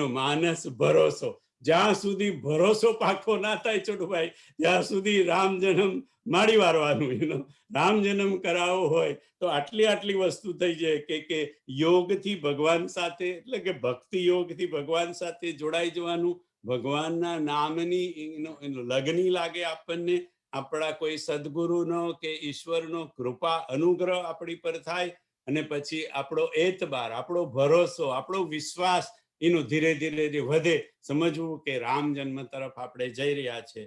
માનસ ભરોસો. જ્યાં સુધી ભરોસો પાકો ના થાય છોટુભાઈ, ત્યાં સુધી રામ જન્મ માડી વારવાનું. રામ જન્મ કરાવવો હોય તો આટલી વસ્તુ થઈ જાય કે યોગથી ભગવાન સાથે, એટલે કે ભક્તિ યોગથી ભગવાન સાથે જોડાઈ જવાનું, ભગવાનના નામની લગની લાગે આપણને, આપણા કોઈ સદગુરુનો કે ઈશ્વરનો કૃપા અનુગ્રહ આપણી પર થાય, અને પછી આપણો એતબાર, આપણો ભરોસો, આપણો વિશ્વાસ ધીરે ધીરે વધે. સમજવું કે રામ જન્મ તરફ આપણે જઈ રહ્યા છે.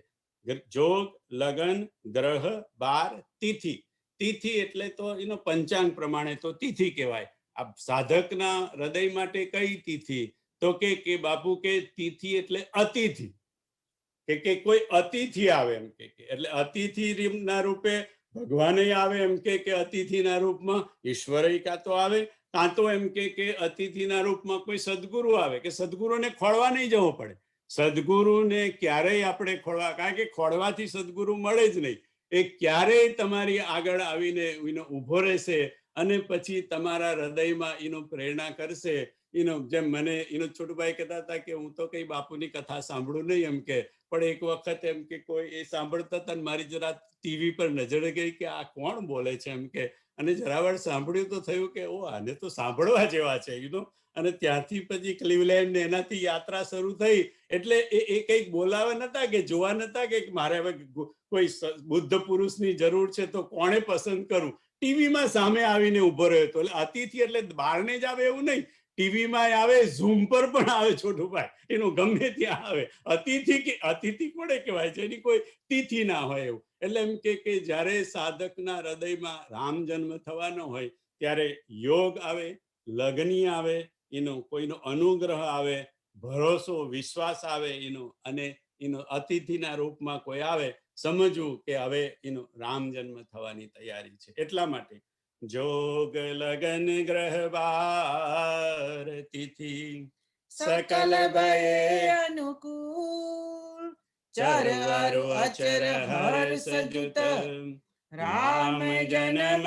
જોગ, લગન, ગ્રહ, બાર, તિથિ. તિથિ એટલે તો પંચાંગ પ્રમાણે તો તિથિ કહેવાય. આ સાધકના હૃદય માટે કઈ તિથિ તો કે બાપુ કે તિથિ એટલે અતિથિ, કે કોઈ અતિથિ આવે એમ કે, એટલે અતિથિ ના રૂપે ભગવાને આવે એમ કે અતિથિના રૂપમાં ઈશ્વર કાં તો આવે, કાં તો એમ કે અતિથિના રૂપમાં કોઈ સદગુરુ આવે, કે સદગુરુને ખોળવા નહીં જવું પડે. સદગુરુને ક્યારેય આપણે ખોળવા, કારણ કે ખોળવાથી સદગુરુ મળે જ નહીં. એ ક્યારેય તમારી આગળ આવીને ઊભો રહેશે અને પછી તમારા હૃદયમાં પ્રેરણા કરશે. જેમ મને છોટુભાઈ કહેતા હતા કે હું તો કઈ બાપુની કથા સાંભળું નહીં એમ કે, પણ એક વખત એમ કે કોઈ એ સાંભળતા હતા, મારી જરા ટીવી પર નજર ગઈ કે આ કોણ બોલે છે એમ કે, અને જરાવાર સાંભળ્યું તો થયું કે ઓ આને તો સાંભળવા જેવા છે. અને ત્યાંથી પછી ક્લિવલેન્ડ એનાથી યાત્રા શરૂ થઈ. એટલે એ કંઈક બોલાવા નતા કે જોવા નતા કે મારે હવે કોઈ બુદ્ધ પુરુષની જરૂર છે તો કોણે પસંદ કરું, ટીવીમાં સામે આવીને ઉભો રહ્યો હતો. એટલે અતિથિ એટલે બહારને જ આવે એવું નહીં, ટીવીમાં આવે, ઝૂમ પર પણ આવે છોટુભાઈ, ગમે ત્યાં આવે. અતિથિ કોને કહેવાય છે, એની કોઈ તિથિ ના હોય એવું. એટલે એમ કે જ્યારે સાધકના હૃદયમાં રામ જન્મ થવાનો હોય ત્યારે યોગ આવે, લગની આવે, કોઈનો અનુગ્રહ આવે, ભરોસો વિશ્વાસ આવે, અને અતિથિના રૂપમાં કોઈ આવે, સમજવું કે હવે રામ જન્મ થવાની તૈયારી છે. એટલા માટે જોગ, લગન, ગ્રહ, બાર, તિથિ સકલ ભયે અનુકૂળ, ચર અચર હર્ષ જુત, રામ જન્મ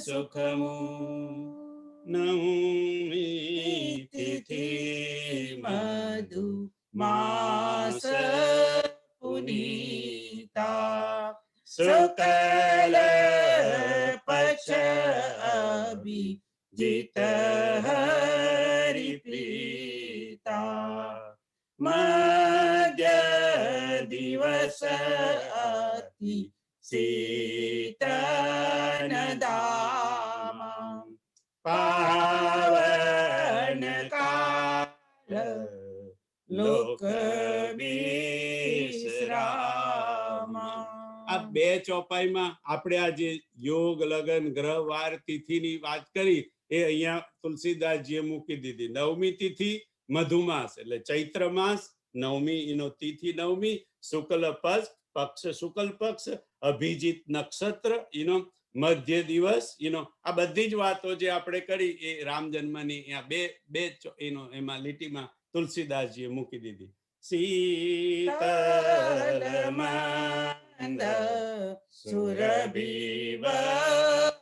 સુખમૂળ. નવમી તિથિ મધુ માસ પુનીતા, શુક્લ પક્ષ અભિજીત હરિપ્રીતા, મધ્ય દિવસ અતિ શીતનદામા, પાવન કાળ લોક વિશ્રામા. આ બે ચોપાઈમાં આપણે આ જે યોગ, લગન, ગ્રહ, વાર, તિથિની વાત કરી એ અહીંયા તુલસીદાસજીએ મૂકી દીધી. નવમી તિથિ મધુમાસ એટલે ચૈત્ર માસ, નવમી તિથિ નવમી, શુક્લ પક્ષ શુક્લ પક્ષ, અભિજીત નક્ષત્ર, મધ્ય દિવસ, આ બધી જ વાતો જે આપણે કરી એ રામ જન્મની બે એમાં લીટીમાં તુલસીદાસજીએ મૂકી દીધી. શીતલ મંદ સુરભી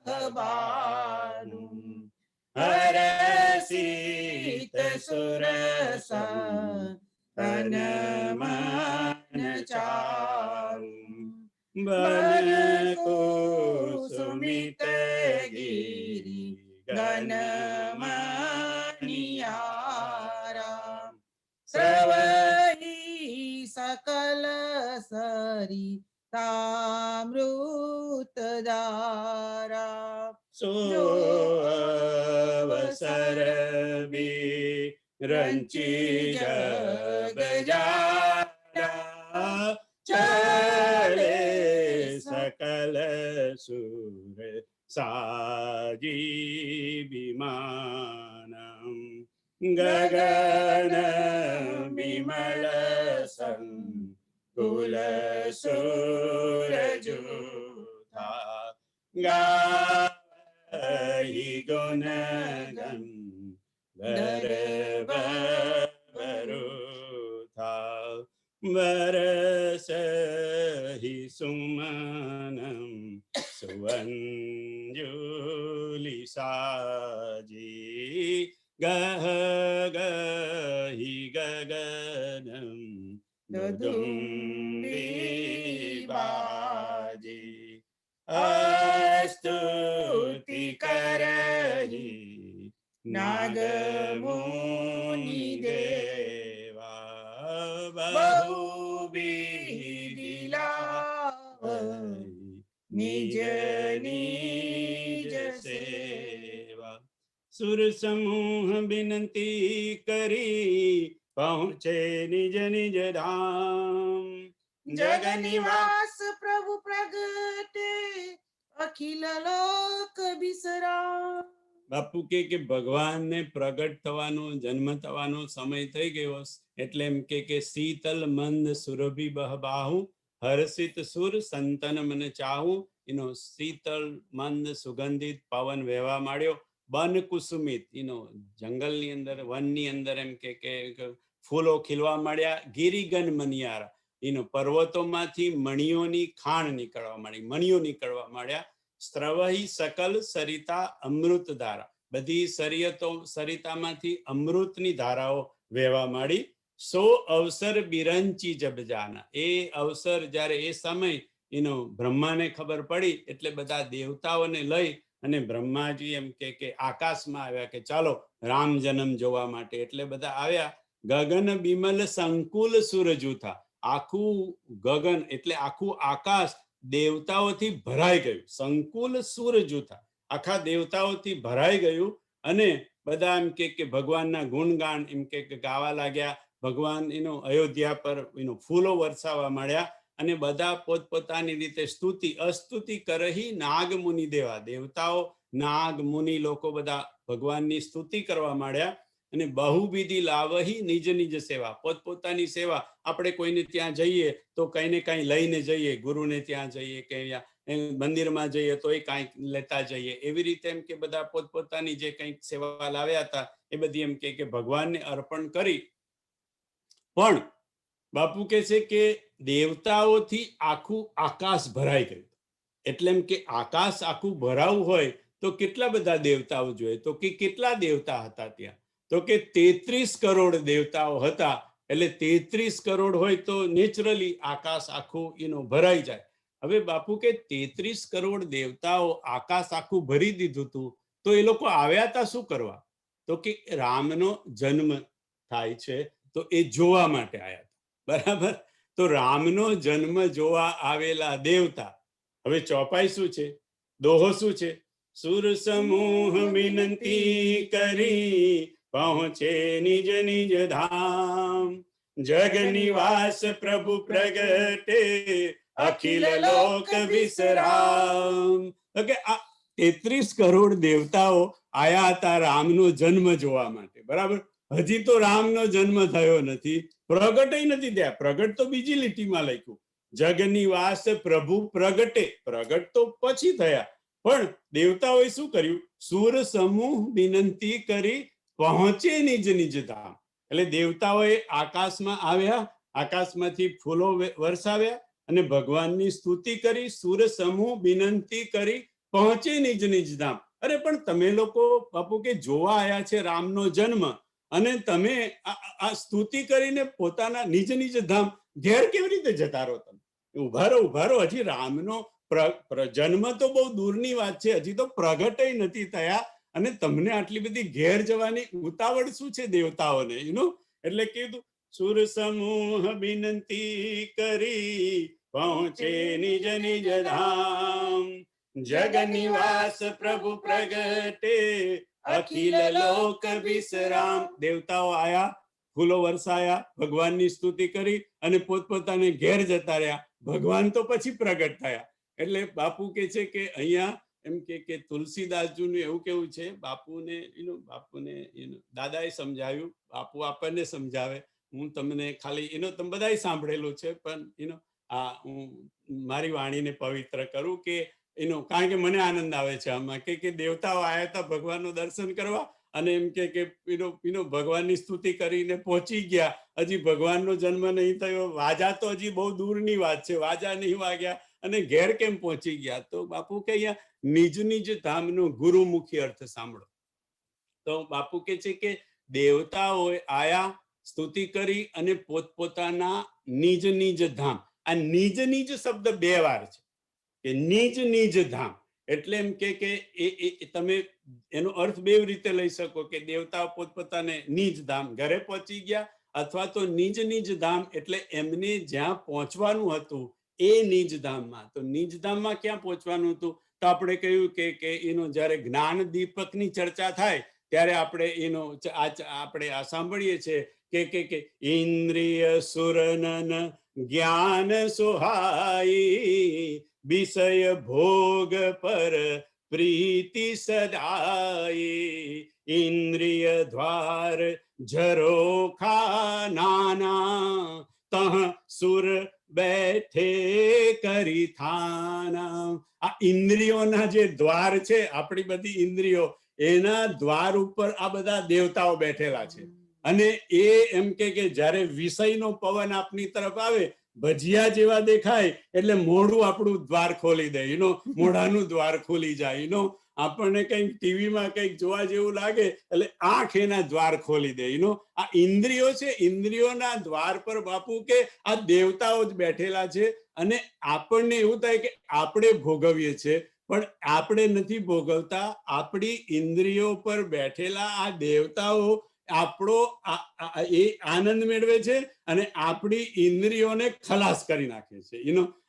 વહવાનું, હરસિત સુરસ તન મન ચારું, બન કુસુમિત ગિરિ ગન મનિયારા, સ્રવહી સકલ સરી તામૃત ધારા સો જો અવસર બી રંચી જગ જારા ચલે સકલ સુર સાજી વિમાનમ ગગન વિમલ સંકુલ સુરજુથા ગાહી ગુણ ગન વરુથા વરસહિ સુમનમ સુવંજુલિ સાજી ગહ ગહી ગગનમ દુદુંબી બાજી અસ્તુતિ કરહી નાગમુનિ દેવા બહુબીલા નિજ નિજ સેવા સુર સમૂહ બિનતી કરી પહોંચે નિજ નિજ ધામ જગ નિવાસ પ્રભુ પ્રગટે અખિલ લોક વિસરામ. બાપુ કે ભગવાનને પ્રગટ થવાનો જન્મ થવાનો સમય થઈ ગયો એટલે એમ કે શીતલ મંદ સુરભી બહબાહુ હર્ષિત સુર સંતન મન ચાહુ. એનો શીતળ મંદ સુગંધિત પવન વહેવા માંડ્યો. બન કુસુમિત જંગલની અંદર વનની અંદર એમ કે ફૂલો ખીલવા માંડ્યા. ગિરિગન મનિયારા પર્વતોમાંથી મણિયોની ખાણ નીકળવા માંડી, મણિયો નીકળવા માંડ્યા. સ્ત્રવહી સકલ સરિતા અમૃત ધારા, બધી સરિતામાંથી અમૃતની ધારાઓ વહેવા માંડી. સો અવસર બિરંચી જબ જાના, એ અવસર જ્યારે એ સમય બ્રહ્માને ખબર પડી એટલે બધા દેવતાઓને લઈ અને બ્રહ્માજી એમ કે આકાશમાં આવ્યા કે ચાલો રામ જન્મ જોવા માટે. એટલે બધા આવ્યા. ગગન બિમલ સંકુલ સુરજુથા, આખું ગગન એટલે આખું આકાશ દેવતાઓથી ભરાઈ ગયું. સંકુલ સૂરજુથા, આખા દેવતાઓથી ભરાઈ ગયું. અને બધા એમ કે ભગવાનના ગુણગાન એમ કે ગાવા લાગ્યા. ભગવાન અયોધ્યા પર ફૂલો વરસાવવા માંડ્યા. અને બધા પોતપોતાની રીતે સ્તુતિ અસ્તુતિ કરહી નાગ મુનિ દેવા, દેવતાઓ નાગ મુનિ લોકો બધા ભગવાનની સ્તુતિ કરવા માંડ્યા. અને બહુવિધિ લાવહી નિજ નિજ સેવા, પોતપોતાની સેવા. આપણે કોઈને ત્યાં જઈએ તો કઈ ને કઈ લઈને જઈએ, ગુરુને ત્યાં જઈએ કે મંદિરમાં જઈએ તો એ કાંઈક લેતા જઈએ. એવી રીતે એમ કે બધા પોતપોતાની જે કંઈક સેવા લાવ્યા હતા એ બધી એમ કે ભગવાનને અર્પણ કરી. પણ બાપુ કે છે કે દેવતાઓથી આખું આકાશ ભરાઈ ગયું. એટલે એમ કે આકાશ આખું ભરાવું હોય તો કેટલા બધા દેવતાઓ જોઈએ? તો કે કેટલા દેવતા હતા ત્યાં? તો કે 33 કરોડ દેવતાઓ હતા. એટલે 33 કરોડ હોય તો નેચરલી આકાશ આખું ભરાઈ જાય. હવે બાપુ કે 33 કરોડ દેવતાઓ આકાશ આખું ભરી દીધું હતું, તો એ લોકો આવ્યા હતા શું કરવા? તો કે રામનો જન્મ થાય છે તો એ જોવા માટે આવ્યા હતા. બરાબર? તો રામનો જન્મ જોવા આવેલા દેવતા. હવે ચોપાઈ શું છે? દોહો શું છે? સુર સમૂહ વિનંતી કરી પહોંચે નિજ નિજ ધામ, જગ નિવાસ પ્રભુ પ્રગટે અખિલ લોક વિસરામ. કે આ 33 કરોડ દેવતાઓ આયા હતા રામનો જન્મ જોવા માટે. બરાબર? હજી તો રામનો જન્મ થયો નથી, પ્રગટ નથી થયા. પ્રગટ તો બીજી લીટીમાં લખ્યું, જગ નિવાસ પ્રભુ પ્રગટે. પ્રગટ તો પછી થયા, પણ દેવતાઓએ શું કર્યું? સુર સમૂહ વિનંતી કરી પહોંચે નિજ નિજ ધામ. એટલે દેવતાઓએ આકાશમાં આવ્યા, આકાશમાંથી ફૂલો વરસાવ્યા અને ભગવાનની સ્તુતિ કરી. સુર સમૂહ વિનંતી કરી પહોંચે નિજ નિજ ધામ. અરે પણ તમે લોકો બાપુ કે જોવા આવ્યા છે રામનો જન્મ, અને તમે આ સ્તુતિ કરીને પોતાના નિજ નિજ ધામ ઘેર કેવી રીતે જતા રહો? તમે ઉભા રહો, હજી રામનો જન્મ તો બહુ દૂરની વાત છે, હજી તો પ્રગટ નથી થયા, અને તમને આટલી બધી ઘેર જવાની ઉતાવળ શું છે દેવતાઓને? એટલે કીધું સુર સમૂહ વિનંતી કરી પહોંચે નિજ નિજ ધામ. જગ નિવાસ પ્રભુ પ્રગટે, અખિલ લોક વિશ્રામ. દેવતાઓ આયા, ફૂલો વરસાયા, ભગવાનની સ્તુતિ કરી અને પોતપોતાને ઘેર જતા રહ્યા. ભગવાન તો પછી પ્રગટ થયા. એટલે બાપુ કે છે કે અહીંયા એમ કે તુલસીદાસજીનું એવું કેવું છે, બાપુને દાદાએ સમજાવ્યું, બાપુ આપણને સમજાવે. હું તમને ખાલી તમે બધાએ સાંભળેલું છે, પણ આ હું મારી વાણીને પવિત્ર કરું કે કારણ કે મને આનંદ આવે છે આમાં કે દેવતાઓ આવ્યા હતા ભગવાનનું દર્શન કરવા અને એમ કે ભગવાનની સ્તુતિ કરીને પહોંચી ગયા. હજી ભગવાનનો જન્મ નહીં થયો, વાજા તો હજી બહુ દૂરની વાત છે, વાજા નહીં વાગ્યા અને ઘેર કેમ પહોંચી ગયા? તો બાપુ કે અહીંયા નિજ નિજ ધામનો ગુરુમુખી અર્થ સાંભળો. તો બાપુ કે છે કે દેવતાઓ આયા, સ્તુતિ કરી અને પોતપોતાના નિજ નિજ ધામ. આ નિજ નિજ શબ્દ 2 વાર છે કે નિજ નિજ ધામ. એટલે એમ કે તમે એનો અર્થ 2 રીતે લઈ શકો કે દેવતાઓ પોતપોતાને નિજ ધામ ઘરે પહોંચી ગયા, અથવા તો નિજ નિજ ધામ એટલે એમને જ્યાં પહોંચવાનું હતું એ નિજ ધામમાં. તો નિજ ધામમાં ક્યાં પહોંચવાનું હતું? તો આપણે કહ્યું કે જ્યારે જ્ઞાન દીપકની ચર્ચા થાય ત્યારે આપણે આ સાંભળીએ છીએ કે ઇન્દ્રિય સુરનન જ્ઞાન સુહાઈ, વિષય ભોગ પર પ્રીતિ સદાઈ. ઇન્દ્રિય દ્વાર ઝરોખા નાના, તહ સુર બેઠે કરી થાના. આ ઇન્દ્રિયોના જે દ્વાર છે, આપણી બધી ઇન્દ્રિયો, એના દ્વાર ઉપર આ બધા દેવતાઓ બેઠેલા છે. અને એ એમ કે જ્યારે વિષયનો પવન આપની તરફ આવે, ભજીયા જેવા દેખાય એટલે મોઢું આપણું દ્વાર ખોલી દે, મોઢાનું દ્વાર ખોલી જાય. આપણને કંઈક ટીવીમાં કંઈક જોવા જેવું લાગે એટલે આંખ એના દ્વાર ખોલી દે. આ ઇન્દ્રિયો છે, ઇન્દ્રિયોના દ્વાર પર બાપુ કે આ દેવતાઓ જ બેઠેલા છે. અને આપણને એવું થાય કે આપણે ભોગવીએ છીએ, પણ આપણે નથી ભોગવતા. આપણી ઇન્દ્રિયો પર બેઠેલા આ દેવતાઓ આપણો એ આનંદ મેળવે છે અને આપણી ઇન્દ્રિયોને ખલાસ કરી નાખે છે.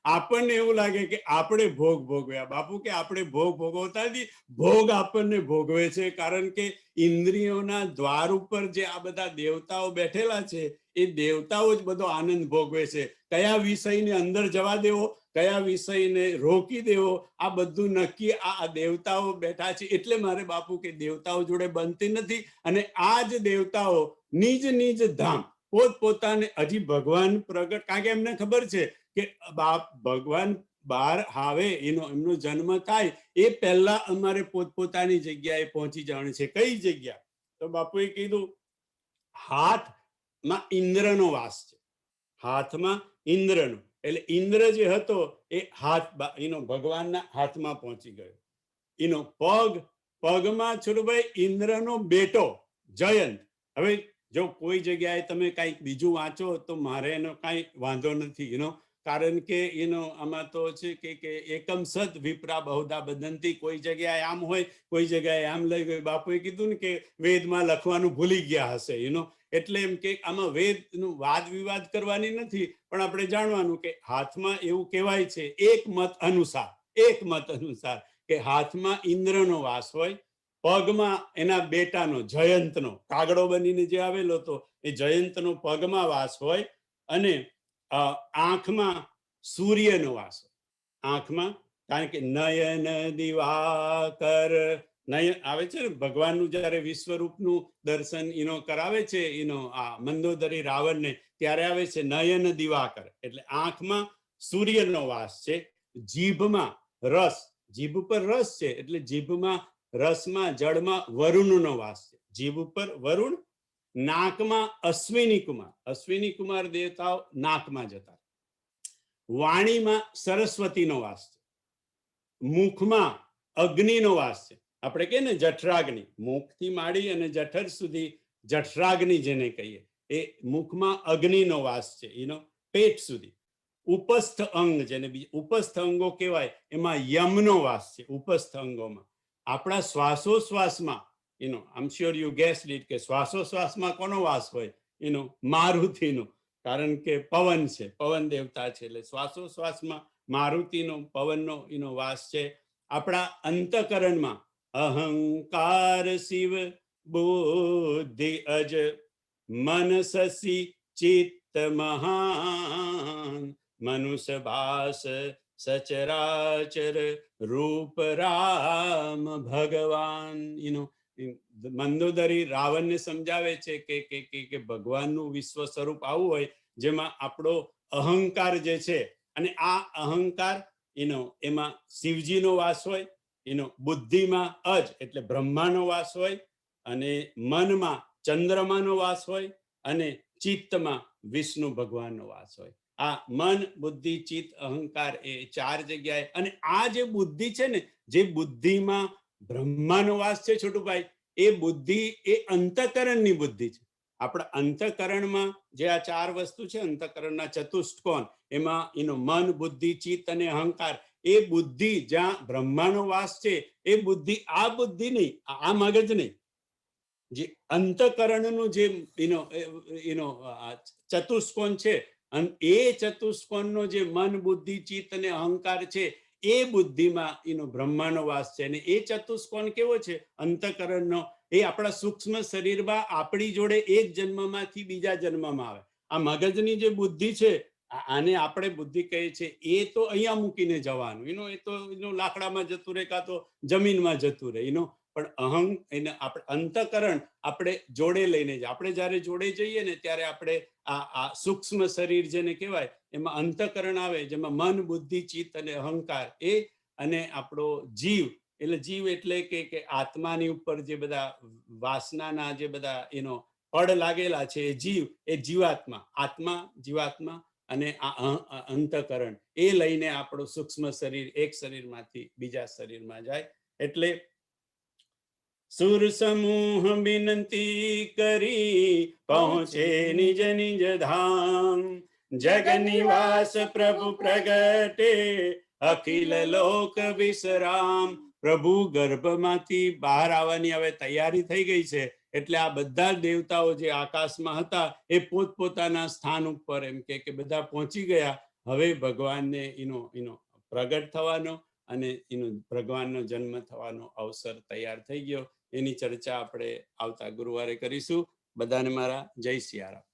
આપણને એવું લાગે કે આપણે ભોગ ભોગવ્યા. બાપુ કે આપણે ભોગ ભોગવતા નથી, ભોગ આપણને ભોગવે છે. કારણ કે ઇન્દ્રિયોના દ્વાર ઉપર જે આ બધા દેવતાઓ બેઠેલા છે, એ દેવતાઓ જ બધો આનંદ ભોગવે છે. કયા વિષયને અંદર જવા દેવો, કયા વિષયને રોકી દેવો, આ બધું નક્કી આ દેવતાઓ બેઠા છે. એટલે મારે બાપુ કે દેવતાઓ જોડે બનતી નથી. અને આ જ દેવતાઓ નિજ નિજ ધામ પોતપોતાને, હજી ભગવાન પ્રગટ, કારણ કે એમને ખબર છે કે ભગવાન બહાર આવે, એમનો જન્મ થાય એ પહેલા અમારે પોતપોતાની જગ્યાએ પહોંચી જવાનું છે. કઈ જગ્યા? તો બાપુએ કીધું હાથમાં ઇન્દ્રનો વાસ છે. હાથમાં ઇન્દ્રનો, એટલે ઇન્દ્ર જે હતો એ ભગવાનના હાથમાં પહોંચી ગયો. પગમાં છુરભાઈ ઇન્દ્રનો બેટો જયંત. હવે જો કોઈ જગ્યાએ તમે કંઈક બીજું વાંચો તો મારે એનો કાંઈ વાંધો નથી, કારણ કે આમાં તો છે કે એકમ સત વિપ્રા બહુધા બંધંતી. કોઈ જગ્યાએ આમ હોય, કોઈ જગ્યાએ આમ લઈ ગયું. બાપુએ કીધું ને કે વેદમાં લખવાનું ભૂલી ગયા હશે. એટલે એમ કે આમાં વેદનું વાદ વિવાદ કરવાની નથી, પણ આપણે જાણવાનું કે હાથમાં એવું કહેવાય છે એક મત અનુસાર કે હાથમાં ઇન્દ્રનો વાસ હોય, પગમાં એના બેટાનો જયંતનો કાગડો બનીને જે આવેલો હતો એ જયંતનો પગમાં વાસ હોય, અને આંખમાં સૂર્યનો વાસ હોય. આંખમાં, કારણ કે નયન દિવાકર નયન આવે છે ને, ભગવાનનું જયારે વિશ્વરૂપનું દર્શન કરાવે છે આ મંદોદરી રાવણને, ત્યારે આવે છે નયન દિવાકર. એટલે આંખમાં સૂર્યનો વાસ છે. જીભમાં રસ, જીભ ઉપર રસ છે એટલે જીભમાં રસમાં જળમાં વરુણનો વાસ છે. જીભ ઉપર વરુણ. નાકમાં અશ્વિની કુમાર દેવતાઓ નાકમાં જતા. વાણીમાં સરસ્વતીનો વાસ છે. મુખમાં અગ્નિનો વાસ છે. આપણે કહીએ ને જઠરાગ્નિ, મુખથી માંડી અને જઠર સુધી જઠરાગ્નિ જેને કહીએ, એ મુખમાં અગ્નિનો વાસ છે. પેટ સુધી. ઉપસ્થ અંગ, જેને ઉપસ્થ અંગો કહેવાય, એમાં યમનો વાસ છે. ઉપસ્થ અંગોમાં આપણા શ્વાસોશ્વાસમાં આમ શ્યોર યુ ગેસ્ડ ઇટ કે શ્વાસોશ્વાસમાં કોનો વાસ હોય? મારુતિનો. કારણ કે પવન છે, પવન દેવતા છે, એટલે શ્વાસોશ્વાસમાં મારુતિનો પવનનો એનો વાસ છે. આપણા અંતકરણમાં અહંકાર શિવ બુદ્ધિ અજ મન શશી ચિત્ત મહાન મનુષ્ય ભાસ સચરાચર રૂપ રામ ભગવાન. મંદોદરી રાવણને સમજાવે છે કે ભગવાનનું વિશ્વ સ્વરૂપ આવું હોય જેમાં આપણો અહંકાર જે છે, અને આ અહંકાર એમાં શિવજીનો વાસ હોય, બુદ્ધિમાં અજ એટલે બ્રહ્માનો વાસ હોય, અને મનમાં ચંદ્રમાનો વાસ હોય, અને ચિત્તમાં વિષ્ણુ ભગવાનનો વાસ હોય. આ મન બુદ્ધિ ચિત્ત અહંકાર એ 4 જગ્યાએ, અને આ જે બુદ્ધિ છે ને, જે બુદ્ધિમાં બ્રહ્માનો વાસ છે છોટુભાઈ, એ બુદ્ધિ એ અંતકરણની બુદ્ધિ છે. આપણા અંતકરણમાં જે આ 4 વસ્તુ છે, અંતકરણના ચતુષ્કોણ, એમાં મન બુદ્ધિ ચિત્ત અને અહંકાર, એ બુદ્ધિ જ્યાં બ્રહ્માનો વાસ છે, એ બુદ્ધિ આ બુદ્ધિ નહીં, આ મગજ નહીં, જે અંતકરણનું જે ચતુષ્કોણ છે, એ ચતુષ્કોણનો જે મન બુદ્ધિ ચિત્ત અને અહંકાર છે, એ બુદ્ધિમાં બ્રહ્માનો વાસ છે. અને એ ચતુષ્કોણ કેવો છે? અંતકરણનો. એ આપણા સૂક્ષ્મ શરીરમાં આપણી જોડે એક જન્મમાંથી બીજા જન્મમાં આવે. આ મગજની જે બુદ્ધિ છે, આને આપણે બુદ્ધિ કહીએ છીએ, એ તો અહીંયા મૂકીને જવાનું, એ તો લાકડામાં જતું રહે, કાં તો જમીનમાં જતું રહે. પણ અંતકરણ આપણે જોડે લઈને જાય. આપણે જ્યારે જોડે જઈએ ને, ત્યારે આપણે આ સૂક્ષ્મ શરીર જેને કહેવાય, એમાં અંતકરણ આવે, જેમાં મન બુદ્ધિ ચિત્ત અને અહંકાર, એ અને આપણો જીવ, એટલે જીવ એટલે કે આત્માની ઉપર જે બધા વાસનાના જે બધા પડ લાગેલા છે, એ જીવ, એ જીવાત્મા, આત્મા જીવાત્મા, અને આ અંતકરણ, એ લઈને આપણું સૂક્ષ્મ શરીર એક શરીરમાંથી બીજા શરીરમાં જાય. એટલે સુર સમૂહ વિનંતી કરી પહોંચે નિજ નિજ ધામ, જગ નિવાસ પ્રભુ પ્રગટે અખિલ લોક વિશ્રામ. પ્રભુ ગર્ભમાંથી બહાર આવવાની હવે તૈયારી થઈ ગઈ છે. એટલે આ બધા દેવતાઓ જે આકાશમાં હતા, એ પોતપોતાના સ્થાન ઉપર એમ કે બધા પહોંચી ગયા. હવે ભગવાનને પ્રગટ થવાનો અને ભગવાનનો જન્મ થવાનો અવસર તૈયાર થઈ ગયો. એની ચર્ચા આપણે આવતા ગુરુવારે કરીશું. બધાને મારા જય સિયારામ.